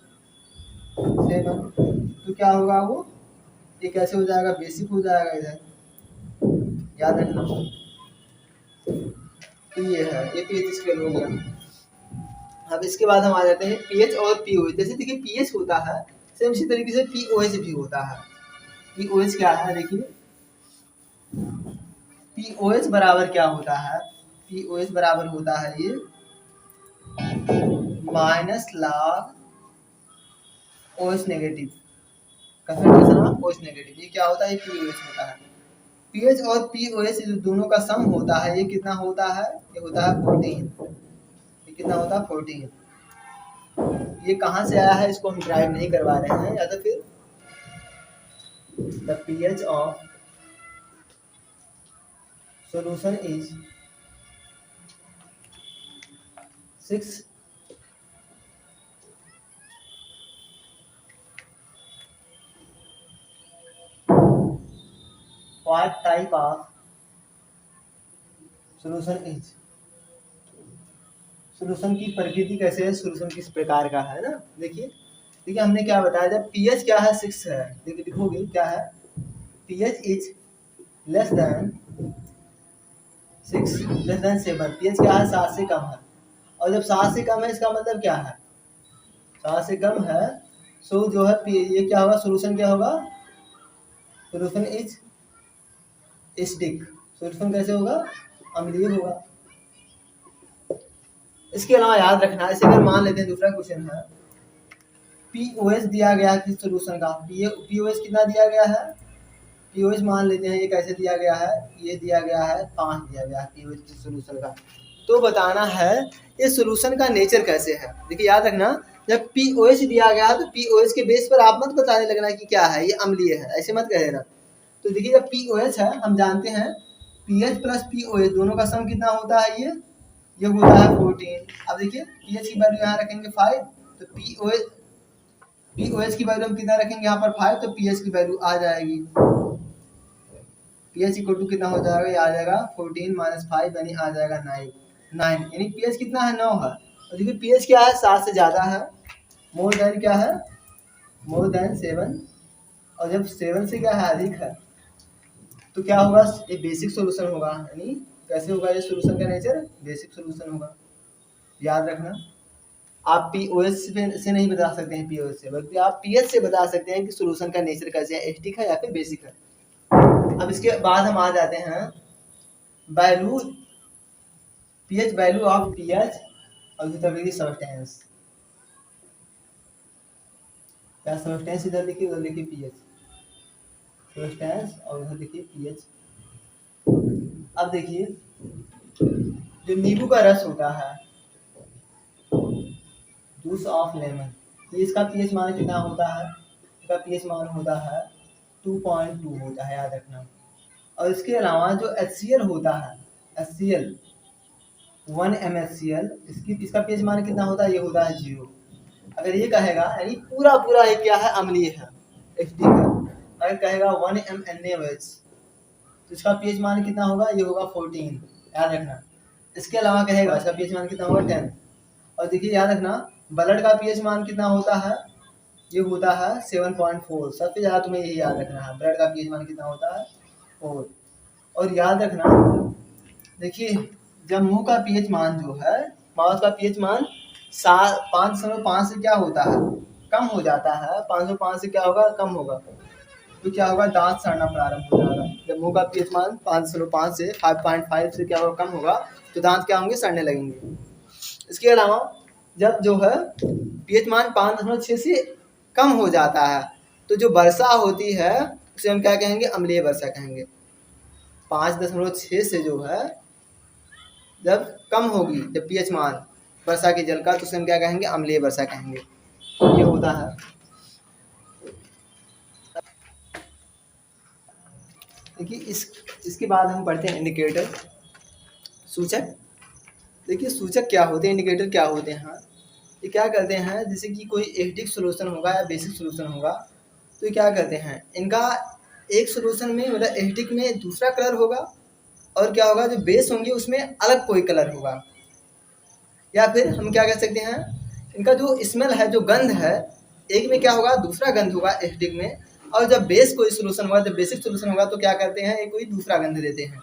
7, तो क्या होगा, वो ये कैसे हो जाएगा, बेसिक हो जाएगा इधर, याद रखना। तो ये है, ये पीएच स्केल हो गया। अब इसके बाद हम आ जाते हैं पीएच और पीओएच। जैसे देखिए पीएच होता है, सेम इसी तरीके से पीओएच भी होता है। पीओएच क्या है, देखिए पीओएच बराबर क्या होता है, पीओएच बराबर होता है ये minus log O H negative, concentration of O H negative. ये क्या होता है, ये पीओएच होता है। पीएच और पीओएच दोनों का सम होता है, ये कितना होता है, ये होता है 14। ये कितना होता है, 14। ये कहाँ से आया है, इसको हम ड्राइव नहीं करवा रहे हैं, या तो फिर the pH of solution is 6 what type of solution is, solution की प्रकृति कैसे है, solution किस प्रकार का है ना। देखिए देखिए हमने क्या बताया, जब pH क्या है, 6 है, देखिए लिखोगे क्या है, pH is less than 6 less than 7, pH क्या है, 7 से कम है। और जब 7 से कम है इसका मतलब क्या है, 7 से कम है, सो जो है ये क्या होगा, सोल्यूशन क्या होगा, सोल्यूशन इज एसिडिक, सोल्यूशन कैसे होगा, अम्लीय होगा। इसके अलावा याद रखना, इसे अगर मान लेते हैं दूसरा क्वेश्चन है, पीओएस दिया गया है किस सोल्यूशन का, पीओएस कितना दिया गया है, पीओएस मान लेते हैं ये कैसे दिया गया है, ये दिया गया है 5 दिया गया है पीओएस किस सोल्यूशन का। तो बताना है ये सोल्यूशन का नेचर कैसे है। देखिए याद रखना, जब पीओएच दिया गया तो पीओएच के बेस पर आप मत बताने लगना कि क्या है, ये अम्लीय है, ऐसे मत कह देना। तो देखिए जब पीओएच है, हम जानते हैं पीएच प्लस पीओएच दोनों का सम कितना होता है, ये होता है 14। अब देखिए पीएच की वैल्यू यहाँ रखेंगे 5, तो पीओएच की वैल्यू हम कितना रखेंगे यहाँ पर 5, तो पीएच की वैल्यू आ जाएगी, पीएच इक्वल टू कितना हो जाएगा, ये आ जाएगा 14 माइनस 5 यानी आ जाएगा 9 यानी पीएच कितना है 9 है। और देखिए पीएच क्या है 7 से ज़्यादा है, मोर देन क्या है, मोर देन 7, और जब 7 से क्या है अधिक है तो क्या होगा, ये बेसिक सोल्यूशन होगा। यानी कैसे होगा ये सोल्यूशन का नेचर, बेसिक सोल्यूशन होगा। याद रखना, आप पीओएस से नहीं बता सकते हैं पीओएस से, बल्कि आप पीएच से बता सकते हैं कि सोल्यूशन का नेचर कैसे है, एसिडिक है या फिर बेसिक है। अब इसके बाद हम आ जाते हैं value, pH value of pH और सब्सटेंस, क्या सब्सटेंस इधर लिखिए उधर लिखिए पीएच, सब्सटेंस और उधर लिखिए पीएच। अब देखिए जो नींबू का रस होता है, जूस ऑफ लेमन, तो इसका पीएच मान कितना होता है, इसका पीएच मान होता है 2.2 होता है, याद रखना। और इसके अलावा जो HCl होता है, HCl 1 mHCl, इसका पीएच मान कितना होता है, ये होता है 0। अगर ये कहेगा यानी पूरा पूरा ये क्या है, अम्लीय है, एसिडिक है। अगर कहेगा 1 mNaOH तो इसका पीएच मान कितना होगा, ये होगा 14, याद रखना। इसके अलावा कहेगा इसका पीएच मान कितना होगा 10। और देखिए याद रखना, ब्लड का पीएच मान कितना होता है, ये होता है 7.4, सबसे ज़्यादा तुम्हें यही याद रखना है, ब्लड का पीएच मान कितना होता है 4। और याद रखना देखिए जब मुंह का पीएच मान जो है, माउथ का पीएच मान 5.5 से क्या होता है, कम हो जाता है, 505 से क्या होगा, कम होगा, तो क्या होगा, दांत सड़ना प्रारंभ हो जाएगा। जब मुंह का पीएच मान 5.5 से 5.5 से क्या होगा, कम होगा, तो दांत क्या होंगे, सड़ने लगेंगे। इसके अलावा जब जो है पीएच मान 5.6 से कम हो जाता है, तो जो वर्षा होती है उसे हम क्या कहेंगे, अम्लीय वर्षा कहेंगे। 5.6 से जो है जब कम होगी, जब पीएच मान वर्षा के जल का, तो उसे हम क्या कहेंगे, अम्लीय वर्षा कहेंगे। ये होता है। देखिए इसके बाद हम पढ़ते हैं इंडिकेटर, सूचक। देखिए सूचक क्या होते हैं, इंडिकेटर क्या होते हैं। ये क्या करते हैं, जैसे कि कोई एसिडिक सोल्यूशन होगा या बेसिक सोल्यूशन होगा, तो ये क्या करते हैं, इनका एक सोल्यूशन में मतलब एसिडिक में दूसरा कलर होगा, और क्या होगा जो बेस होंगे उसमें अलग कोई कलर होगा। या फिर हम क्या कह सकते हैं, इनका जो स्मेल है, जो गंध है, एक में क्या होगा, दूसरा गंध होगा एसिडिक में, और जब बेस कोई सोल्यूशन होगा, जब बेसिक सोल्यूशन होगा, तो क्या करते हैं, एक कोई दूसरा गंध देते हैं।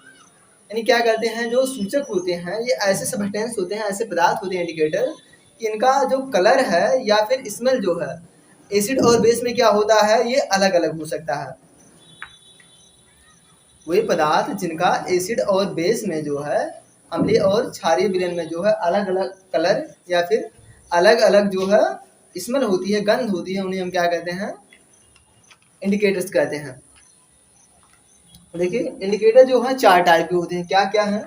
यानी क्या करते हैं, जो सूचक होते हैं ये ऐसे सब्सटेंस होते हैं, ऐसे पदार्थ होते हैं इंडिकेटर, इनका जो कलर है या फिर स्मेल जो है एसिड और बेस में क्या होता है, ये अलग अलग हो सकता है। वही पदार्थ जिनका एसिड और बेस में जो है, अम्लीय और क्षारीय विलयन में जो है अलग अलग कलर या फिर अलग अलग जो है स्मेल होती है, गंध होती है, उन्हें हम क्या कहते हैं, इंडिकेटर्स कहते हैं। देखिए इंडिकेटर जो है 4 टाइप के होते हैं, क्या क्या है।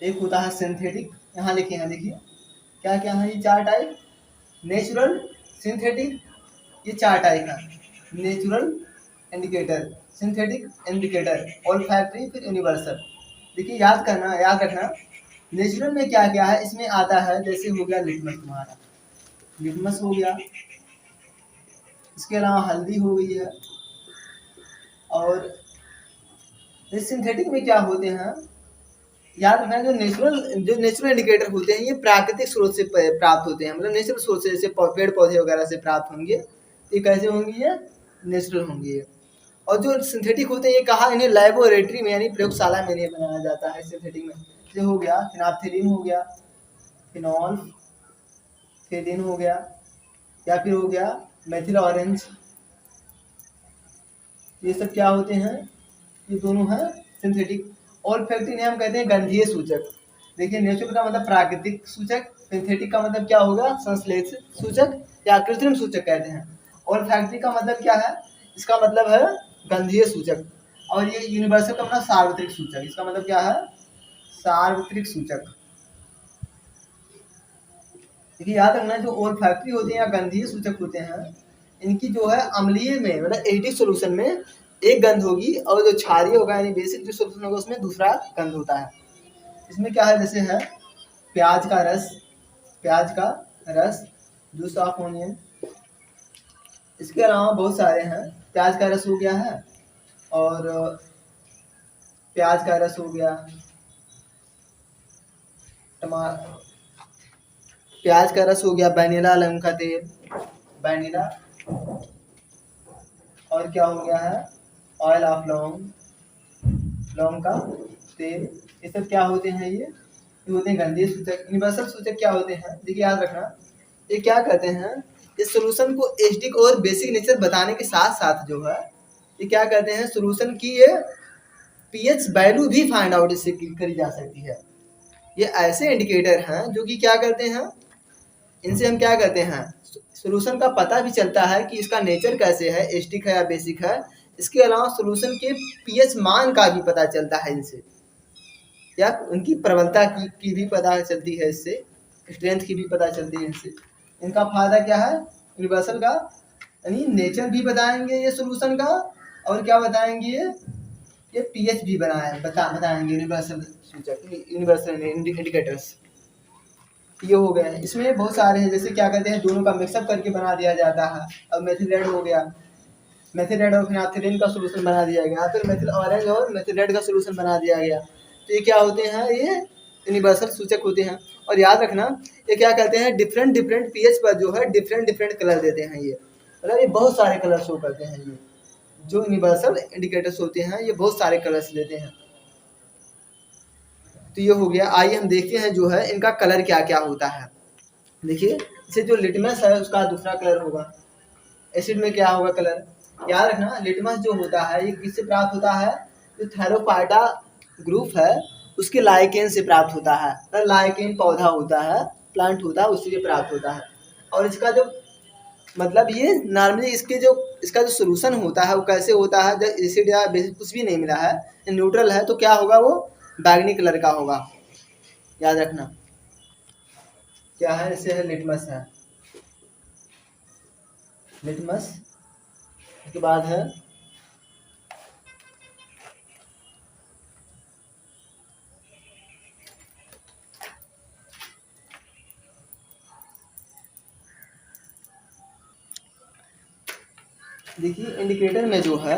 एक होता है सिंथेटिक, यहाँ लिखे हैं, देखिए क्या क्या है ये 4 टाइप, नेचुरल, सिंथेटिक, ये 4 टाइप है। Natural indicator, synthetic indicator, olfactory, फिर यूनिवर्सल। देखिए याद करना, याद रखना, नेचुरल में क्या क्या है, इसमें आता है जैसे हो गया लिटमस, तुम्हारा लिटमस हो गया, इसके अलावा हल्दी हो गई है। और इस सिंथेटिक में क्या होते हैं, याद रखना, जो नेचुरल इंडिकेटर होते हैं ये प्राकृतिक स्रोत से प्राप्त होते हैं, मतलब नेचुरल स्रोत से, जैसे पेड़ पौधे वगैरह से प्राप्त होंगे, ये कैसे होंगे, ये नेचुरल होंगे। और जो सिंथेटिक होते हैं ये कहा, इन्हें लैबोरेटरी में यानी प्रयोगशाला में इन्हें बनाया जाता है। सिंथेटिक में ये हो गया फिनाफ्थेलिन हो गया, फिनॉल फेलिन हो गया, या फिर हो गया मेथिल ऑरेंज, ये सब क्या होते हैं, ये दोनों हैं सिंथेटिक। और फैक्ट्री हम कहते हैं गंधीय सूचक, देखिए नेचुरल का मतलब प्राकृतिक सूचक, सिंथेटिक का मतलब क्या होगा, संश्लेषित सूचक या कृत्रिम सूचक कहते हैं। और फैक्ट्री का मतलब क्या है, इसका मतलब है गंधीय सूचक। और ये यूनिवर्सल का मतलब सार्वत्रिक सूचक, इसका मतलब क्या है, सार्वत्रिक सूचक। देखिए याद रखना, जो ओल फैक्ट्री होते हैं या गंधीय सूचक होते हैं, इनकी जो है अम्लीय में मतलब एसिडिक सोल्यूशन में एक गंध होगी, और जो क्षारीय होगा यानी बेसिक जो सोल्यूशन होगा उसमें दूसरा गंध होता है। इसमें क्या है, जैसे है प्याज का रस, प्याज का रस, जूस ऑफ ऑनियन। इसके अलावा बहुत सारे हैं, प्याज का रस हो गया है, और प्याज का रस हो गया, टमा प्याज का रस हो गया, वैनिला लौंग का तेल, वैनिला, और क्या हो गया है, ऑयल ऑफ लौंग, लौंग का तेल। ये सब क्या होते हैं, ये होते हैं गंधीय सूचक। यूनिवर्सल सूचक क्या होते हैं, देखिए याद रखना, ये क्या कहते हैं, इस सोल्यूशन को एसिडिक और बेसिक नेचर बताने के साथ साथ जो है, ये क्या कहते हैं, सोल्यूशन की ये पीएच वैल्यू भी फाइंड आउट इससे करी जा सकती है। ये ऐसे इंडिकेटर हैं जो कि क्या करते हैं, इनसे हम क्या करते हैं, सोल्यूशन का पता भी चलता है कि इसका नेचर कैसे है, एसिडिक है या बेसिक है। इसके अलावा सोल्यूशन के पीएच मान का भी पता चलता है इनसे, या उनकी प्रबलता की भी पता चलती है इससे, स्ट्रेंथ की भी पता चलती है इससे। इनका फायदा क्या है, यूनिवर्सल का यानी नेचर भी बताएंगे ये सोल्यूशन का, और क्या बताएंगे, ये पीएच भी बताएंगे यूनिवर्सल सूचक, यूनिवर्सल इंडिकेटर्स। ये हो गए, इसमें बहुत सारे हैं, जैसे क्या कहते हैं, दोनों का मिक्सअप करके बना दिया जाता है। अब मेथिल रेड हो गया, मेथिल रेड और फिनाइलथिलीन का सोल्यूशन बना दिया गया, फिर मेथिल ऑरेंज और मेथिल रेड का सोल्यूशन बना दिया गया। तो ये क्या होते हैं, ये यूनिवर्सल सूचक होते हैं। और याद रखना, ये क्या कहते हैं, डिफरेंट डिफरेंट पीएच पर जो है डिफरेंट डिफरेंट कलर देते हैं। ये मतलब ये बहुत सारे कलर शो करते हैं। ये जो यूनिवर्सल इंडिकेटर्स होते हैं ये बहुत सारे कलर्स देते हैं। तो ये हो गया। आइए हम देखते हैं जो है इनका कलर क्या क्या होता है। देखिए, इसे जो लिटमस है उसका दूसरा कलर होगा, एसिड में क्या होगा कलर, याद रखना। लिटमस जो होता है ये किससे प्राप्त होता है, जो थैरोफाइटा ग्रुप है उसके लाइकेन से प्राप्त होता है। तो लाइकेन पौधा होता है, प्लांट होता है, उसी से प्राप्त होता है। और इसका जो मतलब ये नॉर्मली इसका जो सोल्यूशन होता है वो कैसे होता है, जब एसिड या बेसिक कुछ भी नहीं मिला है, न्यूट्रल है, तो क्या होगा, वो बैगनी कलर का होगा। याद रखना, क्या है, इसे है लिटमस है, लिटमस। उसके बाद है देखिए इंडिकेटर में जो है,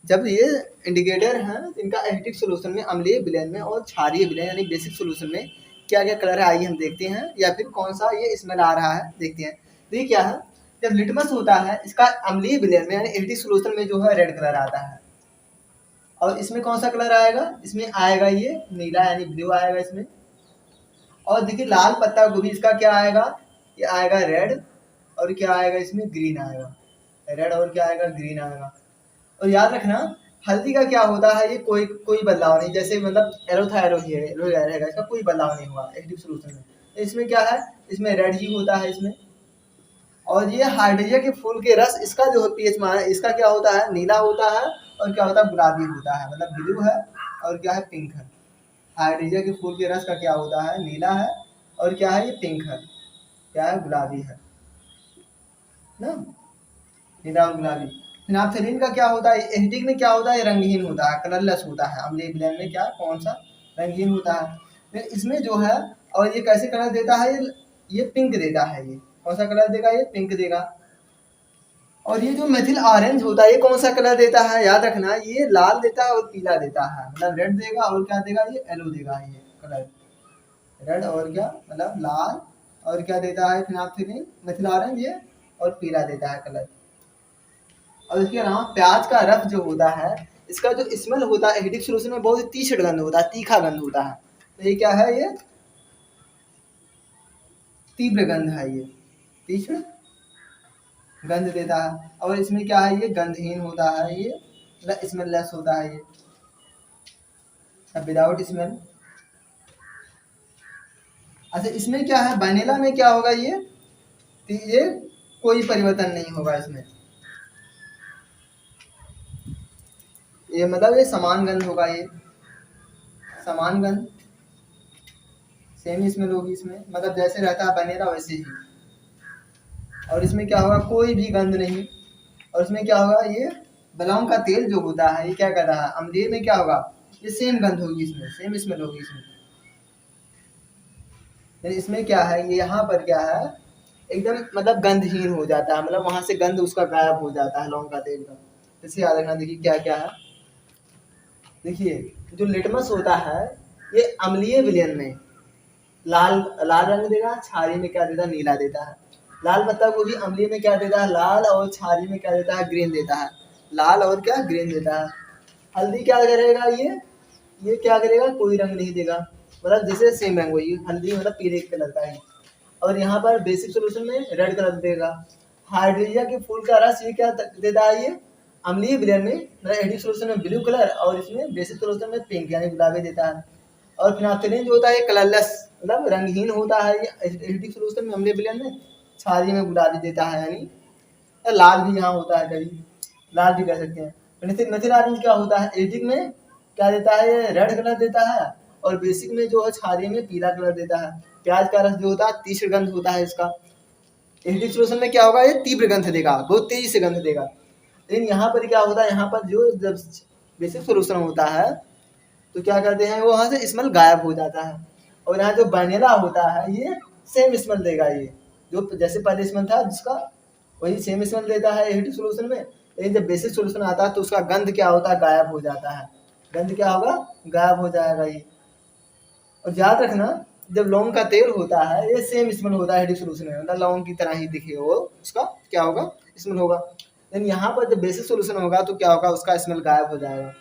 जब ये इंडिकेटर हैं इनका एसिडिक सोल्यूशन में, अम्लीय विलयन में और क्षारीय विलयन यानी बेसिक सोल्यूशन में क्या क्या कलर है, आइए हम देखते हैं, या फिर कौन सा ये स्मेल आ रहा है देखते हैं। तो ये क्या है, जब लिटमस होता है इसका अम्लीय विलयन में यानी एसिडिक सोल्यूशन में जो है रेड कलर आता है। और इसमें कौन सा कलर आएगा, इसमें आएगा ये नीला यानी ब्लू आएगा इसमें। और देखिए लाल पत्ता गोभी, इसका क्या आएगा, ये आएगा रेड, और क्या आएगा इसमें, ग्रीन आएगा, रेड और क्या आएगा, ग्रीन आएगा। और याद रखना, हल्दी का क्या होता है, ये कोई कोई बदलाव नहीं, जैसे मतलब एरो था एरो ही है, एरो रहेगा, इसका कोई बदलाव नहीं हुआ एक्टिव सोल्यूशन में। इसमें क्या है, इसमें रेड ही होता है इसमें। और ये हाइड्रेजिया के फूल के रस, इसका जो पीएच मान है, इसका क्या होता है, नीला होता है, और क्या होता है, गुलाबी होता है, मतलब ब्लू है और क्या है, पिंक है। हाइड्रेजिया के फूल के रस का क्या होता है, नीला है, और क्या है, ये पिंक है, क्या है, गुलाबी है ना, नीला और गुलाबी। फिनाइलथिलीन का क्या होता है, एसिडिक में क्या होता है, ये रंगहीन होता है, कलरलेस होता है। अम्लीय विलयन में क्या, कौन सा, रंगहीन होता है। फिर इसमें जो है, और ये कैसे कलर देता है, ये पिंक देता है। ये कौन सा कलर देगा, ये पिंक देगा। और ये जो मेथिल ऑरेंज होता है ये कौन सा कलर देता है, याद रखना, ये लाल देता है और पीला देता है, मतलब रेड देगा और क्या देगा, ये येलो देगा। ये कलर रेड और क्या, मतलब लाल, और क्या देता है फिनाइलथिलीन, मेथिल ऑरेंज, ये और पीला देता है कलर। और इसके अलावा प्याज का रस जो होता है, इसका जो स्मेल होता है एसिडिक सोल्यूशन में बहुत ही तीक्ष्ण गंध होता है, तीखा गंध होता है। तो ये क्या है, ये तीव्र गंध है, ये तीक्ष्ण गंध देता है। और इसमें क्या है, ये गंधहीन होता है, ये स्मेल लेस होता है, ये विदाउट स्मेल। अच्छा इसमें क्या है, वनीला में क्या होगा ये कोई परिवर्तन नहीं होगा इसमें, ये मतलब ये समान गंध होगा, ये समान गंध सेम स्मेल होगी इसमें, मतलब जैसे रहता है वनीला वैसे ही। और इसमें क्या होगा, कोई भी गंध नहीं। और इसमें क्या होगा, ये बलौंग का तेल जो होता है ये क्या कर रहा है, अम्लीय में क्या होगा, ये सेम गंध होगी इसमें, सेम स्मेल होगी इसमें। लेकिन इसमें क्या है, ये यहाँ पर क्या है, एकदम मतलब गंधहीन हो जाता है, मतलब वहां से गंध उसका गायब हो जाता है लौंग का तेल का। इसे याद रखना। देखिए क्या क्या है, देखिए जो लिटमस होता है ये अम्लीय विलयन में लाल लाल रंग देगा, क्षारीय में क्या देता है, नीला देता है। लाल पत्ता गोभी अम्लीय में क्या देता है, लाल, और क्षारीय में क्या देता है, ग्रीन देता है। लाल और क्या, ग्रीन देता है। हल्दी क्या करेगा, ये क्या करेगा, कोई रंग नहीं देगा, मतलब जैसे सेम रंग वही, हल्दी मतलब पीले कलर का है। और यहाँ पर बेसिक सोल्यूशन में रेड कलर देगा। हाइड्रेरिया के फूल का रस ये क्या देता है, ये अम्लीय विलयन में मतलब एडिक सोल्यूशन में ब्लू कलर, और इसमें बेसिक सोल्यूशन में पिंक यानी गुलाबी देता है। और फिनाफ्थलीन जो होता है ये कलरलेस मतलब रंगहीन होता है, ये एसिडिक सोल्यूशन में अम्लीय विलयन में, क्षारीय में गुलाबी देता है, यानी लाल भी यहाँ होता है, कभी लाल भी कह सकते हैं। मिथिल ऑरेंज क्या होता है, एसिडिक में क्या देता है, ये रेड कलर देता है, और बेसिक में जो है क्षारीय में पीला कलर देता है। प्याज का रस जो होता है तीव्र गंध होता है इसका। एसिडिक सोल्यूशन में क्या होगा, ये तीव्र गंध देगा, बहुत तेजी से गंध देगा। लेकिन यहाँ पर क्या होता है, यहाँ पर जो जब बेसिक सोल्यूशन होता है तो क्या करते हैं, वो वहाँ से स्मेल गायब हो जाता है। और यहाँ जो वनीला होता है ये सेम स्मेल देगा, ये जो जैसे पहले स्मेल था जिसका वही सेम स्मेल देता है एसिडिक सोल्यूशन में। लेकिन जब बेसिक सोल्यूशन आता है तो उसका गंध क्या होता है, गायब हो जाता है। गंध क्या होगा, गायब हो जाएगा ये। और याद रखना, जब लौंग का तेल होता है ये सेम स्मेल होता है एसिडिक सोल्यूशन में, मतलब लौंग की तरह ही दिखे वो, उसका क्या होगा, स्मेल होगा। लेकिन यहाँ पर जब बेसिक सोल्यूशन होगा तो क्या होगा, उसका स्मेल गायब हो जाएगा।